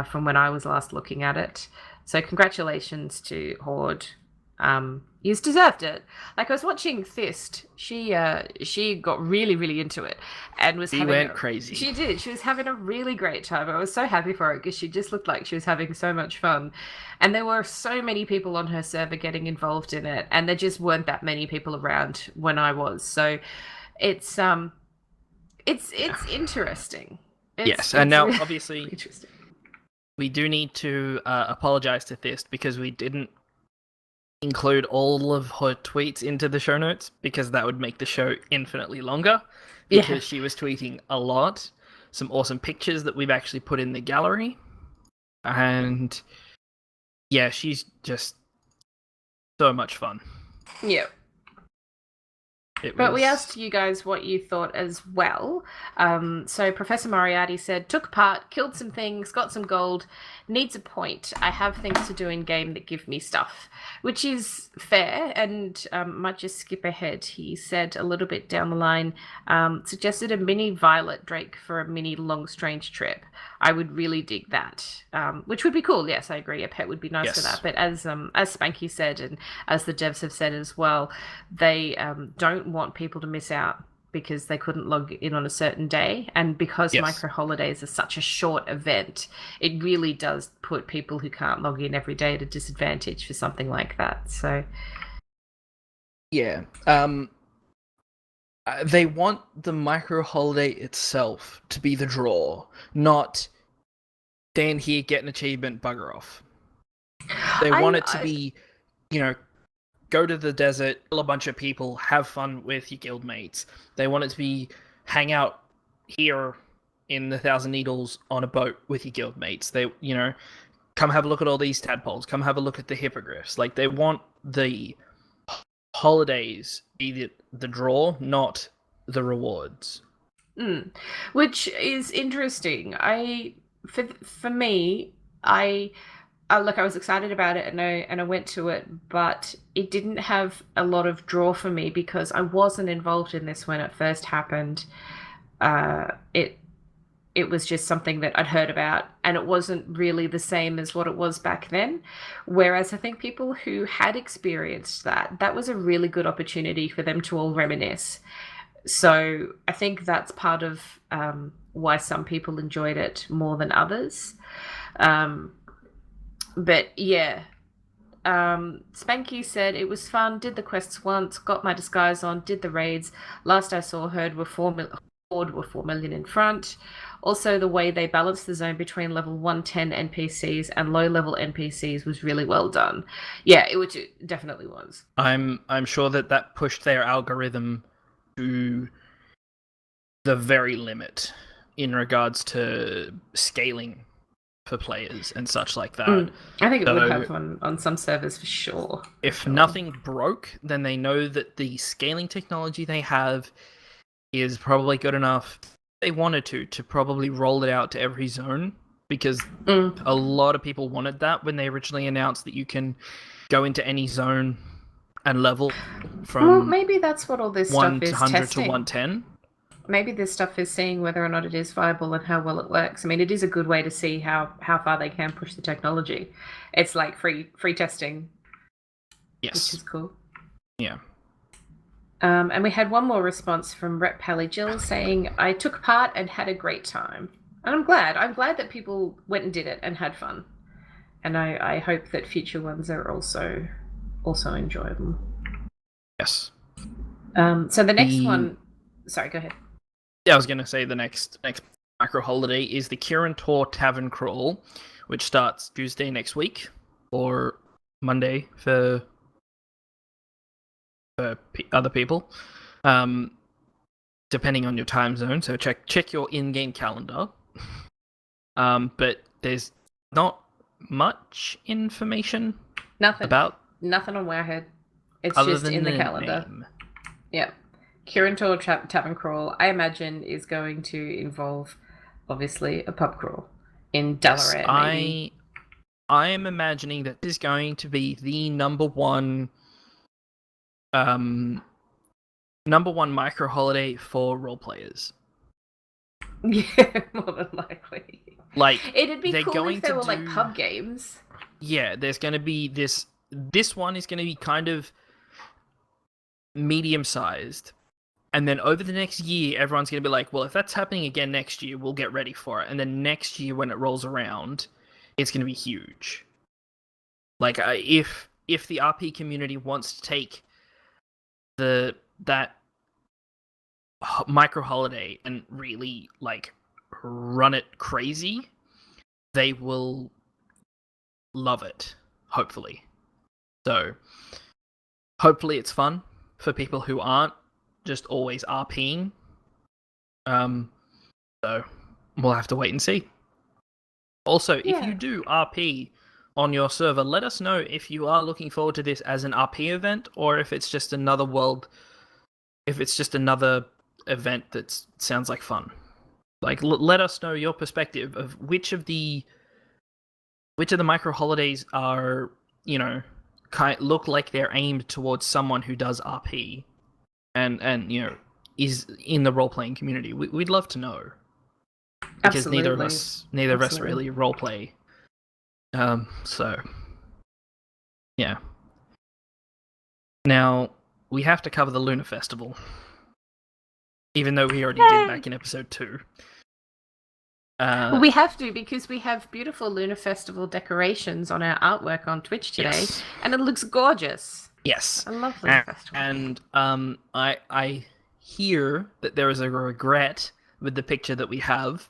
from when I was last looking at it. So congratulations to Horde. You deserved it. Like, I was watching Thist. She got really, really into it and was went crazy. She did. She was having a really great time. I was so happy for her because she just looked like she was having so much fun. And there were so many people on her server getting involved in it, and there just weren't that many people around when I was. So it's interesting. Yes, and now really obviously interesting. We do need to apologize to Thist because we didn't include all of her tweets into the show notes because that would make the show infinitely longer because she was tweeting a lot. Some awesome pictures that we've actually put in the gallery. And yeah, she's just so much fun. Yeah. But we asked you guys what you thought as well. So Professor Moriarty said, took part, killed some things, got some gold, needs a point. I have things to do in game that give me stuff, which is fair, and might just skip ahead. He said a little bit down the line, suggested a mini Violet Drake for a mini long strange trip. I would really dig that, which would be cool. Yes, I agree. A pet would be nice for that. But as Spanky said, and as the devs have said as well, they don't want people to miss out because they couldn't log in on a certain day, and because micro holidays are such a short event, it really does put people who can't log in every day at a disadvantage for something like that. So yeah, they want the micro holiday itself to be the draw, not stand here, get an achievement, bugger off. They want it to be, go to the desert, kill a bunch of people, have fun with your guildmates. They want it to be hang out here in the Thousand Needles on a boat with your guildmates. They, come have a look at all these tadpoles. Come have a look at the hippogriffs. Like, they want the holidays be the draw, not the rewards. Which is interesting. For me, I was excited about it, and I went to it, but it didn't have a lot of draw for me because I wasn't involved in this when it first happened. It was just something that I'd heard about, and it wasn't really the same as what it was back then. Whereas I think people who had experienced that was a really good opportunity for them to all reminisce. So I think that's part of why some people enjoyed it more than others. But yeah, Spanky said it was fun, did the quests once, got my disguise on, did the raids. Last I saw, Horde were 4 million in front. Also, the way they balanced the zone between level 110 NPCs and low-level NPCs was really well done. Yeah, it definitely was. I'm sure that pushed their algorithm to the very limit in regards to scaling for players and such like that. I think it would have on some servers for sure. If nothing broke, then they know that the scaling technology they have is probably good enough. They wanted to probably roll it out to every zone, because a lot of people wanted that when they originally announced that you can go into any zone and level Well, from maybe that's what all this stuff is 100 to testing. 110. Maybe this stuff is seeing whether or not it is viable and how well it works. I mean, it is a good way to see how far they can push the technology. It's like free testing, which Yes. is cool. Yeah. And we had one more response from Rep Pally Jill saying, "I took part and had a great time." And I'm glad. I'm glad that people went and did it and had fun. And I hope that future ones are also enjoyable. Yes. So the next one... Sorry, go ahead. Yeah, I was going to say the next micro holiday is the Kirin Tor Tavern Crawl, which starts Tuesday next week, or Monday for other people, depending on your time zone. So check your in-game calendar. But there's not much information Nothing about on Wowhead. It's other just than in the calendar. name. Yep. Kirin Tor Tavern Crawl, I imagine, is going to involve, obviously, a pub crawl in Dalaran. Yes, maybe. I am imagining that this is going to be the number one micro holiday for role players. Yeah, more than likely. Like, it'd be they're cool going if there to were like do- pub games. Yeah, there's going to be this one is going to be kind of medium-sized. And then over the next year, everyone's going to be like, well, if that's happening again next year, we'll get ready for it. And then next year, when it rolls around, it's going to be huge. Like, if the RP community wants to take that micro holiday and really, like, run it crazy, they will love it, hopefully. So, hopefully it's fun for people who aren't just always RPing. So we'll have to wait and see. Also, if you do RP on your server, let us know if you are looking forward to this as an RP event or if it's just another event that sounds like fun. Like, let us know your perspective of which of the micro holidays are, look like they're aimed towards someone who does RP and is in the role-playing community. We'd love to know. Because neither of us really roleplay. So yeah. Now we have to cover the Lunar Festival, even though we already did back in episode 2. Well, we have to because we have beautiful Lunar Festival decorations on our artwork on Twitch today, and it looks gorgeous. Yes, I love Lunar Festival. And I hear that there is a regret with the picture that we have.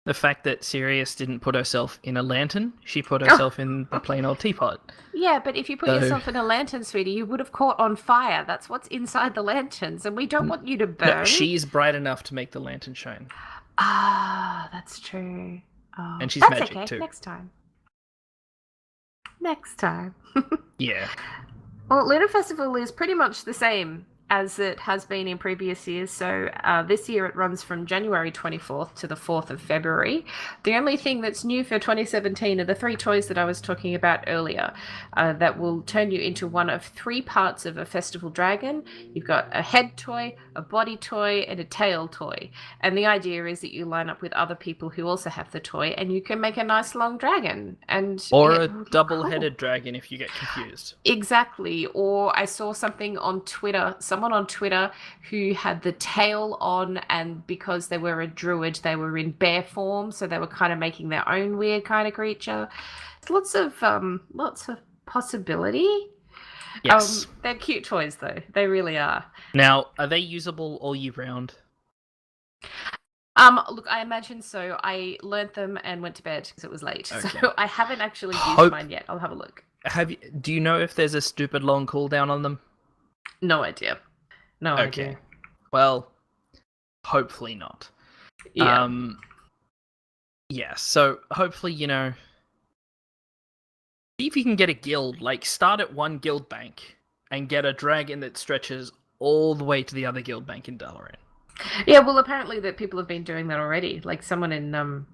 The fact that Sirius didn't put herself in a lantern, she put herself in the plain old teapot. Yeah, but if you put yourself in a lantern, sweetie, you would have caught on fire. That's what's inside the lanterns, and we don't want you to burn. No, she's bright enough to make the lantern shine. Ah, that's true. Oh, and she's that's magic okay. too. Next time. Yeah. Well, Lunar Festival is pretty much the same as it has been in previous years. So this year it runs from January 24th to the 4th of February. The only thing that's new for 2017 are the 3 toys that I was talking about earlier that will turn you into one of 3 parts of a festival dragon. You've got a head toy, a body toy, and a tail toy. And the idea is that you line up with other people who also have the toy and you can make a nice long dragon. Or a double-headed dragon if you get confused. Exactly. Or I saw something on Twitter, someone on Twitter who had the tail on, and because they were a druid, they were in bear form, so they were kind of making their own weird kind of creature. Lots of possibility. Yes. They're cute toys though. They really are. Now, are they usable all year round? Look, I imagine so. I learnt them and went to bed because it was late. Okay. So I haven't actually used mine yet. I'll have a look. Do you know if there's a stupid long cooldown on them? No idea. No idea. Well, hopefully not. Yeah. Yeah, so hopefully, see if you can get a guild, like start at one guild bank and get a dragon that stretches all the way to the other guild bank in Dalaran. Yeah, well, apparently that people have been doing that already. Like someone in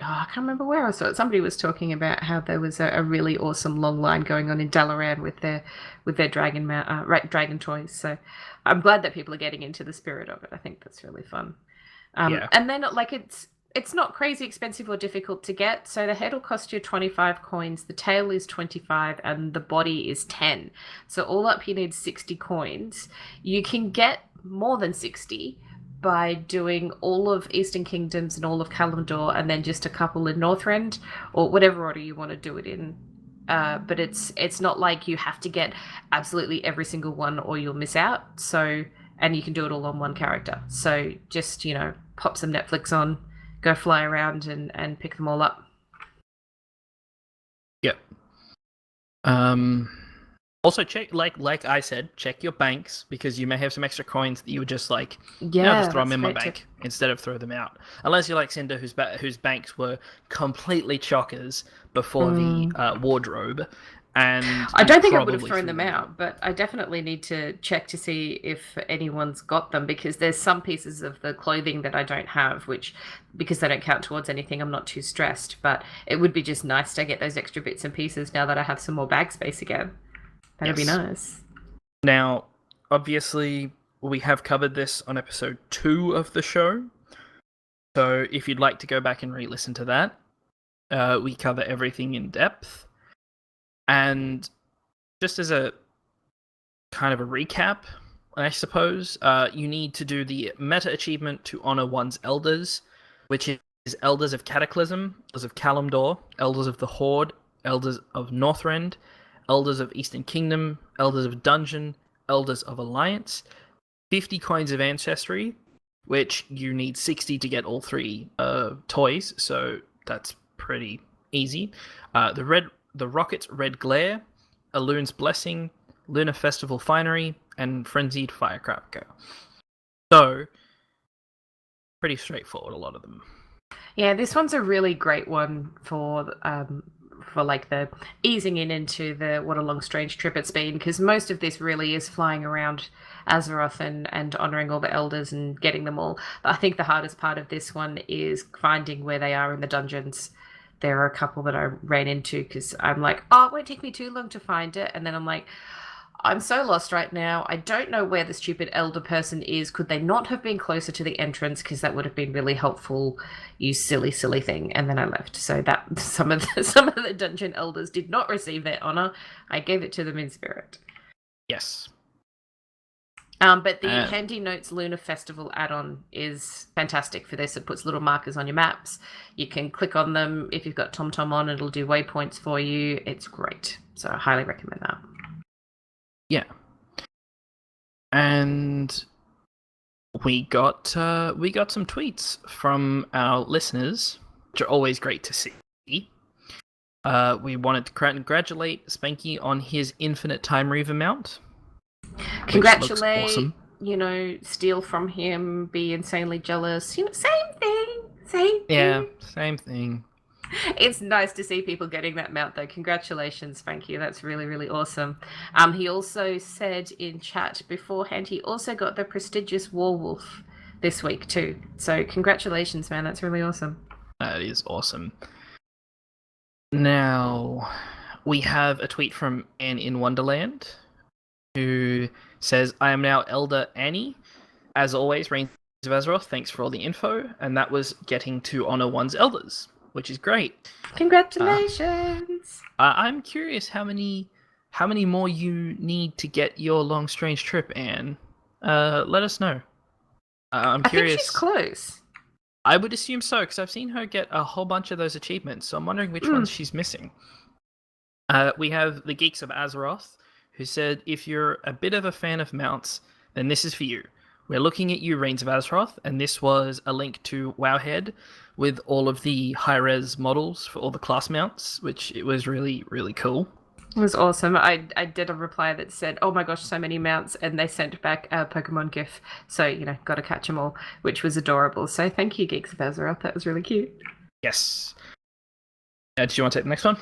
I can't remember where I saw it. Somebody was talking about how there was a really awesome long line going on in Dalaran with their dragon toys. So I'm glad that people are getting into the spirit of it. I think that's really fun. Yeah. And then like it's not crazy expensive or difficult to get. So the head will cost you 25 coins, the tail is 25, and the body is 10. So all up you need 60 coins. You can get more than 60 by doing all of Eastern Kingdoms and all of Kalimdor, and then just a couple in Northrend, or whatever order you want to do it in. But it's not like you have to get absolutely every single one or you'll miss out. So, and you can do it all on one character. So just, pop some Netflix on, go fly around and pick them all up. Yep. Also, check like I said, check your banks, because you may have some extra coins that you would just like, just throw them in my bank instead of throw them out. Unless you're like Cinder, whose banks were completely chockers before the wardrobe, and I don't think I would have thrown them out, but I definitely need to check to see if anyone's got them, because there's some pieces of the clothing that I don't have, which, because they don't count towards anything, I'm not too stressed. But it would be just nice to get those extra bits and pieces now that I have some more bag space again. That'd be nice. Now, obviously, we have covered this on episode 2 of the show. So if you'd like to go back and re-listen to that, we cover everything in depth. And just as a kind of a recap, I suppose, you need to do the meta achievement to honor one's elders, which is Elders of Cataclysm, Elders of Kalimdor, Elders of the Horde, Elders of Northrend, Elders of Eastern Kingdom, Elders of Dungeon, Elders of Alliance, 50 coins of Ancestry, which you need 60 to get all 3 toys, so that's pretty easy. The Rocket's Red Glare, Alun's Blessing, Lunar Festival Finery, and Frenzied Firecracker. So, pretty straightforward, a lot of them. Yeah, this one's a really great one for like the easing into the what a long strange trip it's been, because most of this really is flying around Azeroth and honoring all the elders and getting them all. But I think the hardest part of this one is finding where they are in the dungeons. There are a couple that I ran into because I'm like, oh, it won't take me too long to find it, and then I'm like, I'm so lost right now. I don't know where the stupid elder person is. Could they not have been closer to the entrance? Because that would have been really helpful. You silly thing. And then I left. So that some of the dungeon elders did not receive their honor. I gave it to them in spirit. Yes. But the Handy Notes Lunar Festival add-on is fantastic for this. It puts little markers on your maps. You can click on them. If you've got TomTom on, it'll do waypoints for you. It's great. So I highly recommend that. Yeah. And we got some tweets from our listeners, which are always great to see. We wanted to congratulate Spanky on his Infinite Time Reaver mount. Congratulate, awesome. Steal from him, be insanely jealous. Same thing. Yeah, same thing. It's nice to see people getting that mount, though. Congratulations, thank you. That's really, really awesome. He also said in chat beforehand, he also got the prestigious Warwolf this week, too. So congratulations, man. That's really awesome. That is awesome. Now, we have a tweet from Anne in Wonderland, who says, I am now Elder Annie. As always, Reins of Azeroth, thanks for all the info. And that was getting to honor one's elders, which is great. Congratulations! I'm curious how many more you need to get your long strange trip, Anne. Let us know. I'm curious. I think she's close. I would assume so, because I've seen her get a whole bunch of those achievements, so I'm wondering which ones she's missing. We have the Geeks of Azeroth, who said, if you're a bit of a fan of mounts, then this is for you. We're looking at you, Reins of Azeroth, and this was a link to Wowhead with all of the high-res models for all the class mounts, which it was really, really cool. It was awesome. I did a reply that said, oh my gosh, so many mounts, and they sent back a Pokemon GIF. So, got to catch them all, which was adorable. So thank you, Geeks of Azeroth. That was really cute. Yes. Do you want to take the next one?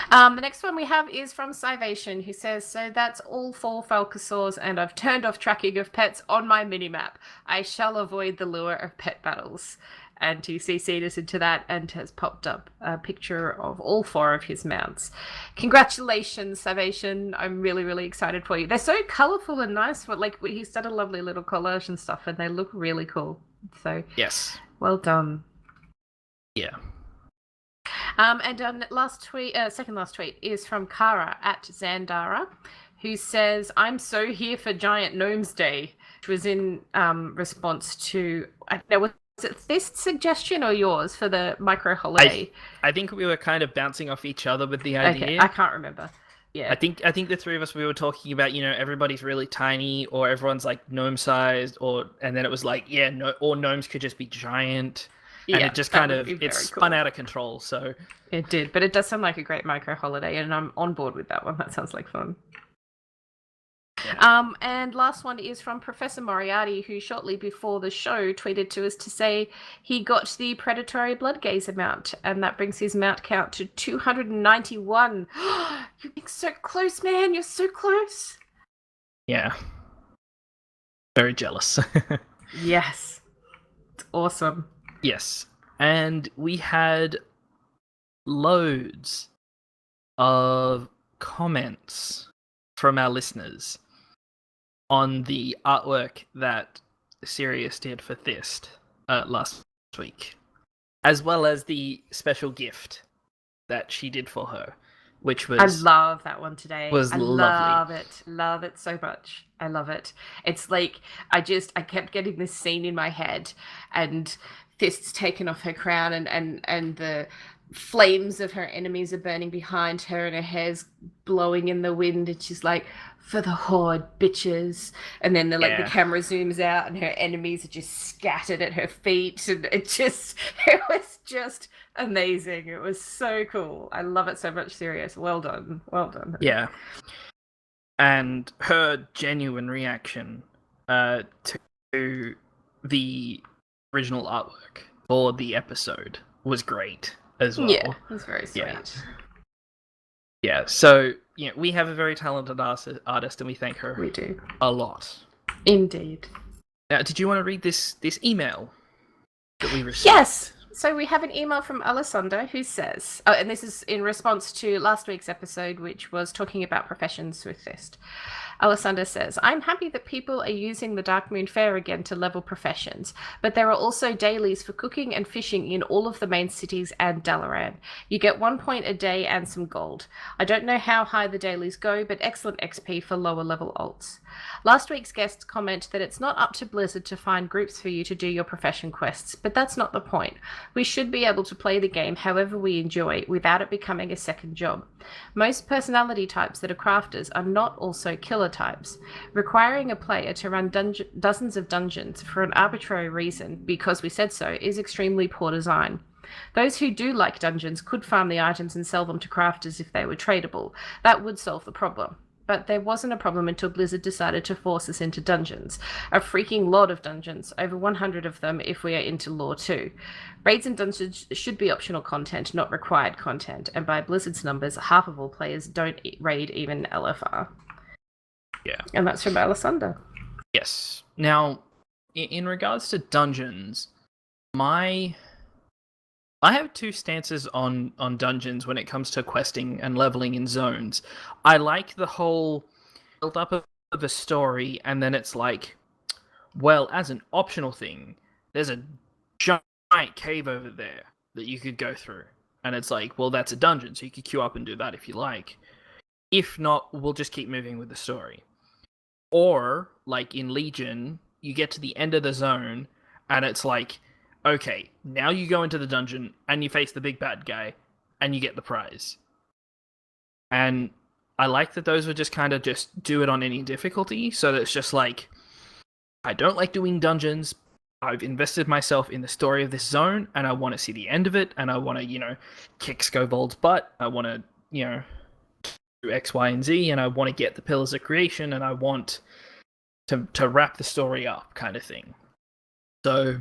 The next one we have is from Sivation, who says, so that's all 4 Falcosaurs, and I've turned off tracking of pets on my minimap. I shall avoid the lure of pet battles. and he CC'd us into that and has popped up a picture of all 4 of his mounts. Congratulations, Salvation. I'm really, really excited for you. They're so colourful and nice. He's done a lovely little collage and stuff, and they look really cool. So Yes. well done. Yeah. And second last tweet is from Kara at Zandara, who says, "I'm so here for Giant Gnomes Day," which was in response to, was it this suggestion or yours for the micro holiday? I think we were kind of bouncing off each other with the idea. Okay, I can't remember. Yeah. I think the 3 of us, we were talking about, everybody's really tiny, or everyone's like gnome sized, and then it was like, or gnomes could just be giant. And it just kind of, spun out of control, so. It did, but it does sound like a great micro holiday, and I'm on board with that one. That sounds like fun. Yeah. And last one is from Professor Moriarty, who shortly before the show tweeted to us to say he got the Predatory Bloodgazer mount, and that brings his mount count to 291. You're being so close, man. You're so close. Yeah. Very jealous. Yes. It's awesome. Yes. And we had loads of comments from our listeners on the artwork that Sirius did for Thist last week, as well as the special gift that she did for her, which was... I love that one today. Was lovely. Love it so much. I love it. It's like, I kept getting this scene in my head, and Thist's taken off her crown, and the flames of her enemies are burning behind her, and her hair's blowing in the wind, and she's like, "For the horde, bitches." And then the camera zooms out, and her enemies are just scattered at her feet, and it was just amazing. It was so cool. I love it so much. Sirius, well done. Yeah. And her genuine reaction to the original artwork for the episode was great as well. Yeah, it was very sweet. Yeah, so we have a very talented artist, and we thank her. We do a lot. Indeed. Now, did you want to read this email that we received? Yes. So we have an email from Alessandra who says, and this is in response to last week's episode, which was talking about professions with Thist. Alessandra says, "I'm happy that people are using the Darkmoon Fair again to level professions, but there are also dailies for cooking and fishing in all of the main cities and Dalaran. You get 1 point a day and some gold. I don't know how high the dailies go, but excellent XP for lower level alts. Last week's guests comment that it's not up to Blizzard to find groups for you to do your profession quests, but that's not the point. We should be able to play the game however we enjoy without it becoming a second job. Most personality types that are crafters are not also killer types. Requiring a player to run dozens of dungeons for an arbitrary reason, because we said so, is extremely poor design. Those who do like dungeons could farm the items and sell them to crafters if they were tradable. That would solve the problem. But there wasn't a problem until Blizzard decided to force us into dungeons. A freaking lot of dungeons, over 100 of them if we are into lore too. Raids and dungeons should be optional content, not required content, and by Blizzard's numbers, half of all players don't raid even LFR. Yeah. And that's from Alessandra. Yes. Now, in regards to dungeons, I have 2 stances on dungeons when it comes to questing and leveling in zones. I like the whole build up of a story, and then it's like, well, as an optional thing, there's a giant cave over there that you could go through. And it's like, well, that's a dungeon, so you could queue up and do that if you like. If not, we'll just keep moving with the story. Or, like in Legion, you get to the end of the zone, and it's like, okay, now you go into the dungeon, and you face the big bad guy, and you get the prize. And I like that those were just kind of just do it on any difficulty, so that it's just like, I don't like doing dungeons, I've invested myself in the story of this zone, and I want to see the end of it, and I want to, kick Scovold's butt, I want to, do X, Y, and Z, and I want to get the Pillars of Creation, and I want to wrap the story up, kind of thing. So,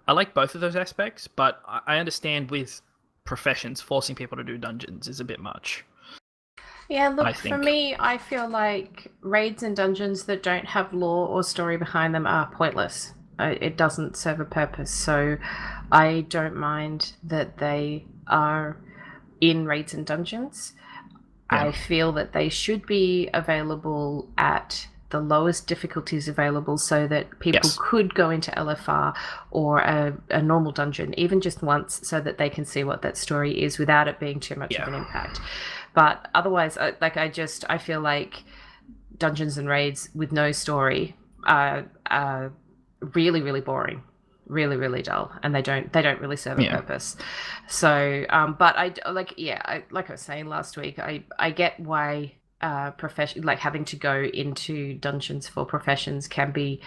I like both of those aspects, but I understand with professions, forcing people to do dungeons is a bit much. Yeah, look, for me, I feel like raids and dungeons that don't have lore or story behind them are pointless. It doesn't serve a purpose. So I don't mind that they are in raids and dungeons. Yeah. I feel that they should be available at the lowest difficulties available so that people Yes. could go into LFR or a normal dungeon, even just once, so that they can see what that story is without it being too much of an impact. But otherwise, I feel like dungeons and raids with no story are really, really boring, really, really dull, and they don't really serve a purpose. So but like I was saying last week, I get why profession, like having to go into dungeons for professions, can be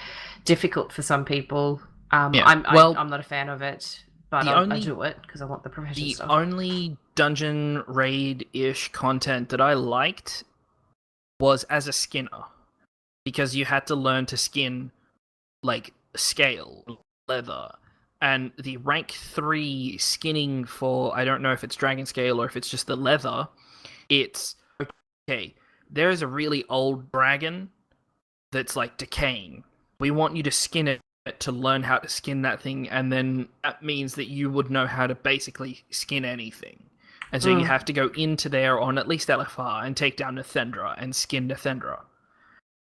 difficult for some people. I'm not a fan of it, but I do it because I want the profession stuff. The only dungeon raid-ish content that I liked was as a skinner, because you had to learn to skin like scale leather, and the rank 3 skinning for, I don't know if it's dragon scale or if it's just the leather, it's okay, there's a really old dragon that's like decaying, we want you to skin it to learn how to skin that thing, and then that means that you would know how to basically skin anything. And so you have to go into there on at least LFR and take down Nathendra and skin Nathendra.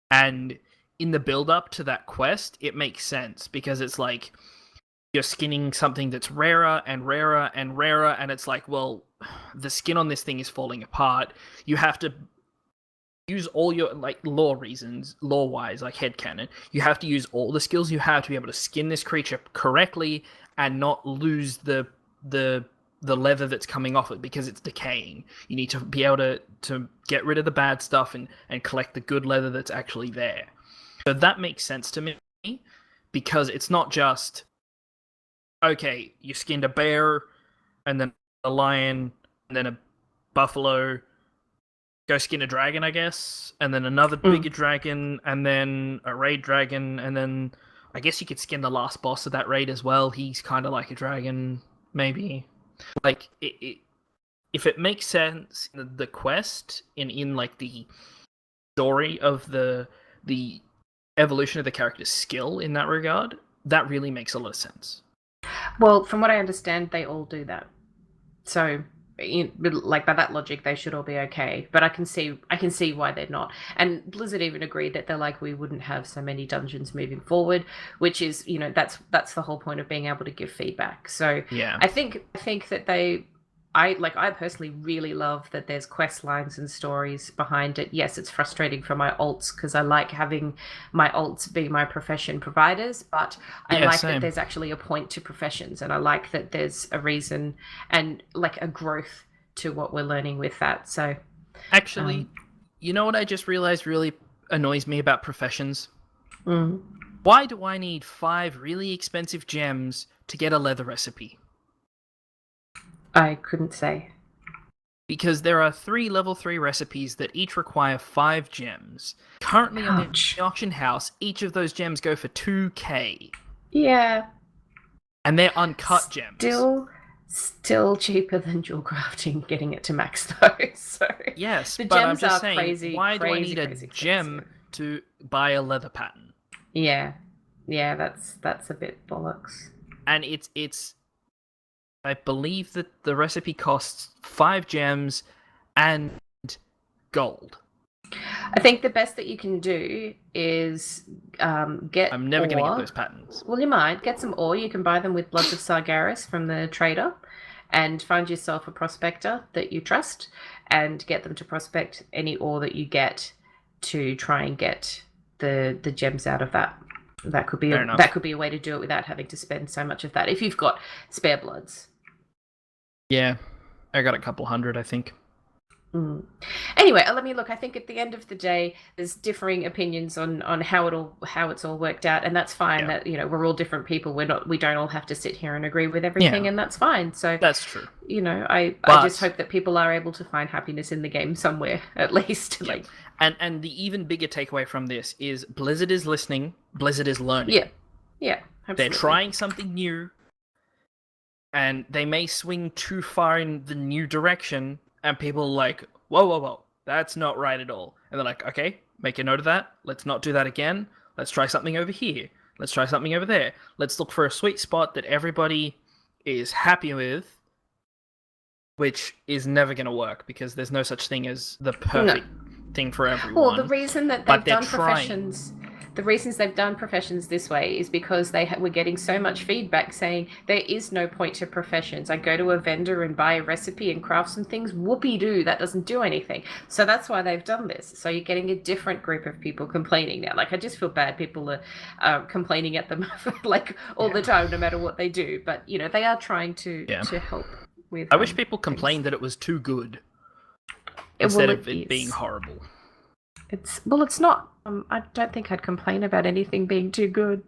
And in the build-up to that quest, it makes sense, because it's like you're skinning something that's rarer and rarer and rarer, and it's like, well, the skin on this thing is falling apart. You have to use all your, like, lore-wise, like headcanon, you have to use all the skills you have to be able to skin this creature correctly and not lose the leather that's coming off it because it's decaying. You need to be able to get rid of the bad stuff and collect the good leather that's actually there. So that makes sense to me, because it's not just, okay, you skinned a bear, and then a lion, and then a buffalo, go skin a dragon, I guess, and then another bigger dragon, and then a raid dragon, and then I guess you could skin the last boss of that raid as well. He's kind of like a dragon, maybe. Like, if it makes sense, the quest in like the story of the evolution of the character's skill in that regard, that really makes a lot of sense. Well, from what I understand, they all do that. So, like, by that logic, they should all be okay. But I can see why they're not. And Blizzard even agreed that they're like, we wouldn't have so many dungeons moving forward, which is, that's the whole point of being able to give feedback. So yeah, I think that I personally really love that there's quest lines and stories behind it. Yes, it's frustrating for my alts because I like having my alts be my profession providers, but I like that there's actually a point to professions, and I like that there's a reason and like a growth to what we're learning with that. So actually, you know what I just realized really annoys me about professions? Why do I need 5 really expensive gems to get a leather recipe? I couldn't say. Because there are 3 level 3 recipes that each require 5 gems. Currently on the auction house, each of those gems go for 2k. Yeah. And they're uncut gems. Still cheaper than dual crafting, getting it to max though. So yes, the but gems I'm just are saying, why do I need a gem to buy a leather pattern? Yeah, that's a bit bollocks. And it's I believe that the recipe costs 5 gems and gold. I think the best that you can do is get. I'm never going to get those patterns. Well, you might get some ore. You can buy them with Bloods of Sargeras from the trader, and find yourself a prospector that you trust, and get them to prospect any ore that you get to try and get the gems out of that. That could be a way to do it without having to spend so much of that if you've got spare bloods. Yeah, I got a couple hundred, I think. Anyway, let me look. I think at the end of the day, there's differing opinions on how it's all worked out, and that's fine. Yeah. That we're all different people. We don't all have to sit here and agree with everything, and that's fine. So that's true. I just hope that people are able to find happiness in the game somewhere, at least. Yeah. And the even bigger takeaway from this is Blizzard is listening. Blizzard is learning. Yeah. Absolutely. They're trying something new, and they may swing too far in the new direction, and people are like, whoa, that's not right at all. And they're like, okay, make a note of that. Let's not do that again. Let's try something over here. Let's try something over there. Let's look for a sweet spot that everybody is happy with, which is never going to work because there's no such thing as the perfect thing for everyone. Well, the reason that but they've done they're trying. professions, the reasons they've done professions this way is because we're getting so much feedback saying there is no point to professions. I go to a vendor and buy a recipe and craft some things. Whoopee-doo, that doesn't do anything. So that's why they've done this. So you're getting a different group of people complaining now. Like, I just feel bad people are complaining at them like all the time, no matter what they do. But, you know, they are trying to help with. I wish people complained that it was too good instead of it being horrible. It's not. I don't think I'd complain about anything being too good.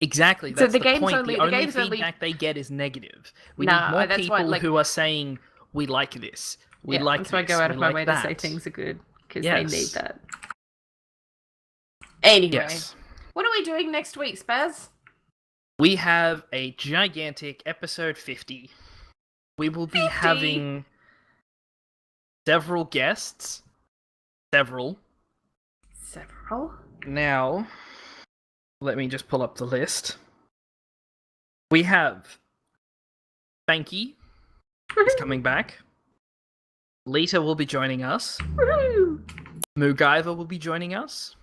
Exactly. That's the point. The only feedback they get is negative. We need more people who are saying, we like this. We like this. That's why I go out of my way to say things are good, because they need that. Anyway, what are we doing next week, Spaz? We have a gigantic episode 50. We will be having several guests. Several. Now, let me just pull up the list. We have Spanky is coming back. Lita will be joining us. Mugiva will be joining us.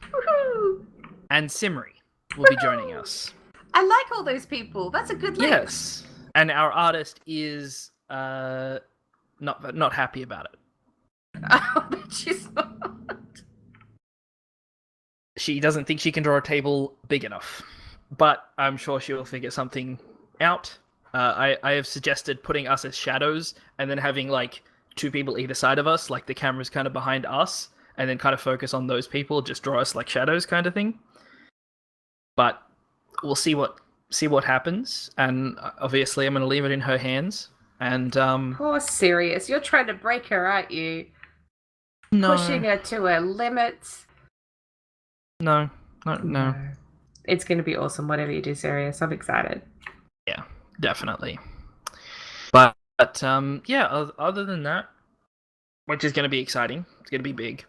And Simri will be joining us. I like all those people. That's a good list. Yes. And our artist is not happy about it. Oh, but she's not. She doesn't think she can draw a table big enough, but I'm sure she will figure something out. I have suggested putting us as shadows and then having like two people either side of us, like the camera's kind of behind us, and then kind of focus on those people, just draw us like shadows kind of thing. But we'll see what happens, and obviously I'm going to leave it in her hands. And Poor Sirius, you're trying to break her, aren't you? No. Pushing her to her limits. No. It's going to be awesome, whatever you do, Sirius. I'm excited. Yeah, definitely. But yeah, other than that, which is going to be exciting, it's going to be big,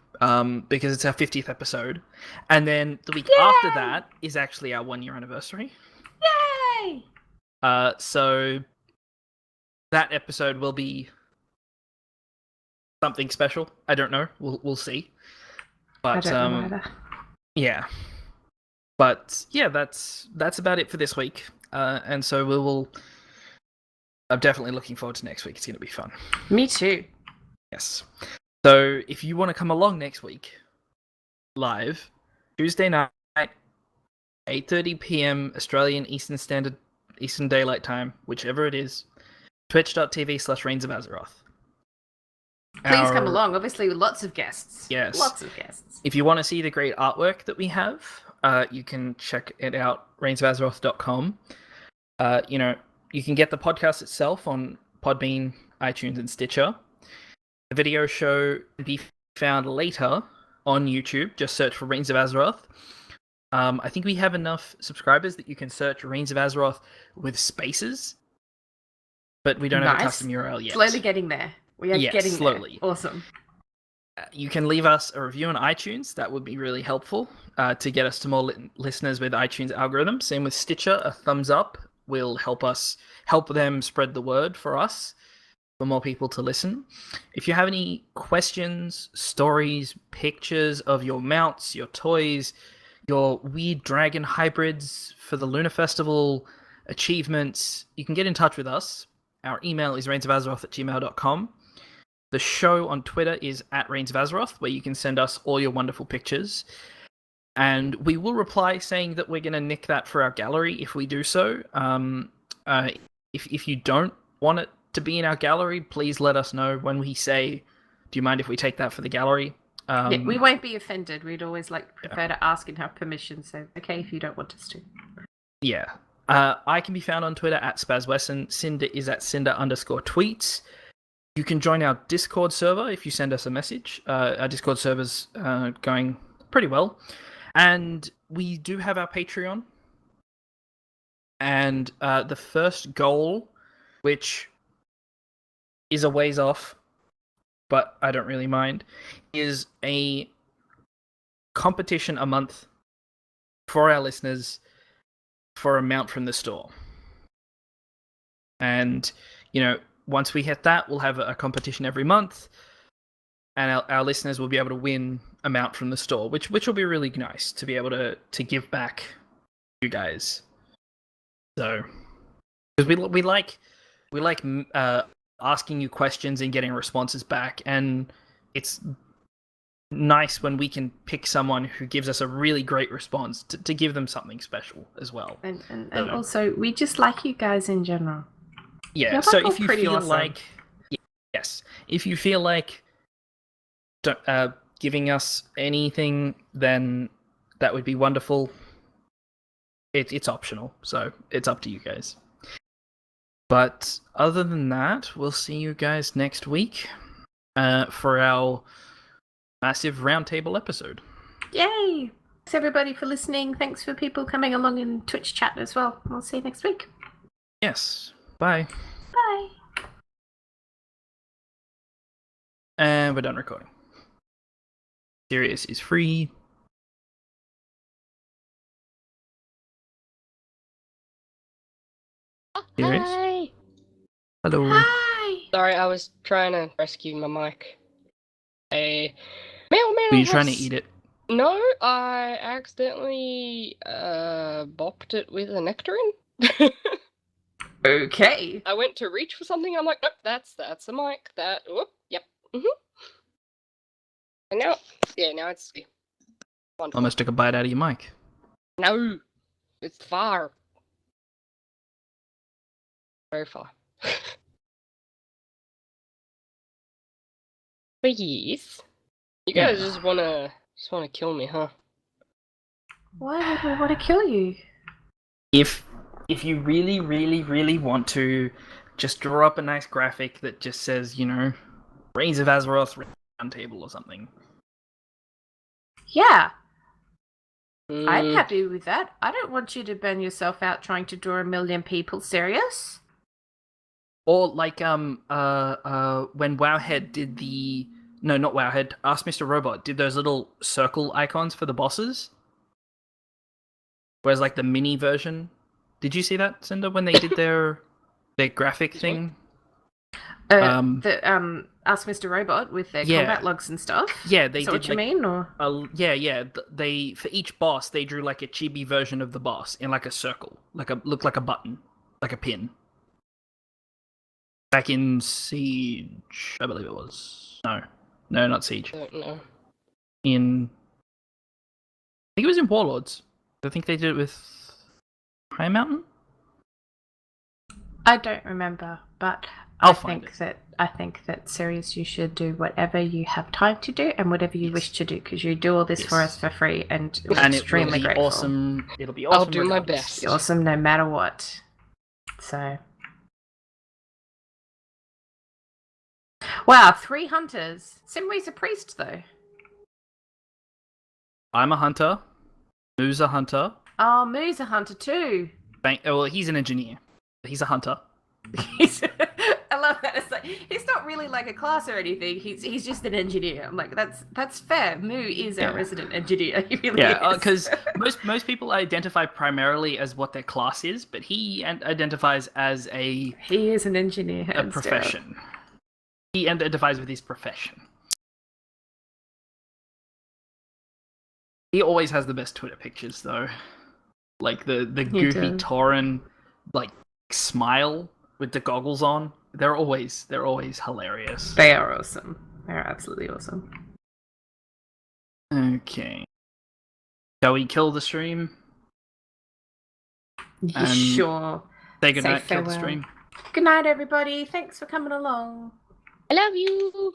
because it's our 50th episode. And then the week after that is actually our 1-year anniversary. Yay! So that episode will be something special. I don't know. We'll see. But I don't know either. Yeah. But yeah, that's about it for this week. And so I'm definitely looking forward to next week. It's going to be fun. Me too. Yes. So if you want to come along next week, live, Tuesday night, 8:30 p.m. Australian Eastern Daylight Time, whichever it is, twitch.tv/Reins of Azeroth. Please come along. Obviously, lots of guests. Yes. Lots of guests. If you want to see the great artwork that we have, you can check it out, reignsofazeroth.com. You can get the podcast itself on Podbean, iTunes, and Stitcher. The video show can be found later on YouTube. Just search for Reins of Azeroth. I think we have enough subscribers that you can search Reins of Azeroth with spaces, but we don't have a custom URL yet. Slowly getting there. We are getting slowly. There. Awesome. You can leave us a review on iTunes. That would be really helpful to get us to more listeners with iTunes algorithm. Same with Stitcher. A thumbs up will help them spread the word for us, for more people to listen. If you have any questions, stories, pictures of your mounts, your toys, your weird dragon hybrids for the Lunar Festival, achievements, you can get in touch with us. Our email is reignsofazeroth@gmail.com. The show on Twitter is @ReinsofAzeroth, where you can send us all your wonderful pictures. And we will reply saying that we're going to nick that for our gallery if we do so. If you don't want it to be in our gallery, please let us know when we say, do you mind if we take that for the gallery? We won't be offended. We'd always prefer to ask and have permission. So, okay, if you don't want us to. Yeah. I can be found on Twitter @SpazWesson. Cinder is @Cinder_tweets. You can join our Discord server if you send us a message. Our Discord server's going pretty well. And we do have our Patreon. And the first goal, which is a ways off, but I don't really mind, is a competition a month for our listeners for a mount from the store. And, once we hit that, we'll have a competition every month, and our listeners will be able to win a mount from the store, which will be really nice to be able to give back to you guys. So, because we like asking you questions and getting responses back, and it's nice when we can pick someone who gives us a really great response to give them something special as well. And also, we just like you guys in general. Yeah, You're so all if you pretty feel awesome. like... Yes, if you feel like giving us anything, then that would be wonderful. It's optional, so it's up to you guys. But other than that, we'll see you guys next week for our massive roundtable episode. Yay! Thanks everybody for listening. Thanks for people coming along in Twitch chat as well. We'll see you next week. Yes. Bye. Bye. And we're done recording. Sirius is free. Sirius? Hi. Hello. Hi. Sorry, I was trying to rescue my mic. Meow. Were you trying to eat it? No, I accidentally bopped it with a nectarine. Okay. I went to reach for something. I'm like, nope, that's a mic. Yep. And now it's wonderful. Almost took a bite out of your mic. No, it's far, very far. But yes, you guys just wanna kill me, huh? Why would we want to kill you? If you really, really, really want to, just draw up a nice graphic that just says, Reins of Azeroth Roundtable or something. Yeah. I'm happy with that. I don't want you to burn yourself out trying to draw 1 million people. Serious? Or like when Wowhead did the... No, not Wowhead. Ask Mr. Robot did those little circle icons for the bosses. Whereas like the mini version. Did you see that, Cinder, when they did their graphic thing? Ask Mr. Robot with their combat logs and stuff. Yeah, they did. What you mean, or? Yeah. They, for each boss, they drew like a chibi version of the boss in like a circle, looked like a button, like a pin. Back in Siege, I believe it was. No, not Siege. I don't know. I think it was in Warlords. I think they did it with High Mountain. I don't remember, but I think that Sirius, you should do whatever you have time to do and whatever you wish to do, because you do all this for us for free, and we're extremely it'll be grateful. Awesome. It'll be awesome. I'll do my regardless. best. It'll be awesome no matter what. So. Wow, 3 hunters. Simri's a priest, though. I'm a hunter. Moo's a hunter. Oh, Moo's a hunter too. Well, he's an engineer. He's a hunter. I love that. It's like he's not really like a class or anything. He's just an engineer. I'm like, that's fair. Moo is our resident engineer. He really is. Because most people identify primarily as what their class is, but he identifies as he is an engineer. A profession. He identifies with his profession. He always has the best Twitter pictures, though. Like the goofy Tauren, like smile with the goggles on. They're always hilarious. They are awesome. They're absolutely awesome. Okay. Shall we kill the stream? Sure. Say goodnight, kill the stream. Good night, everybody. Thanks for coming along. I love you.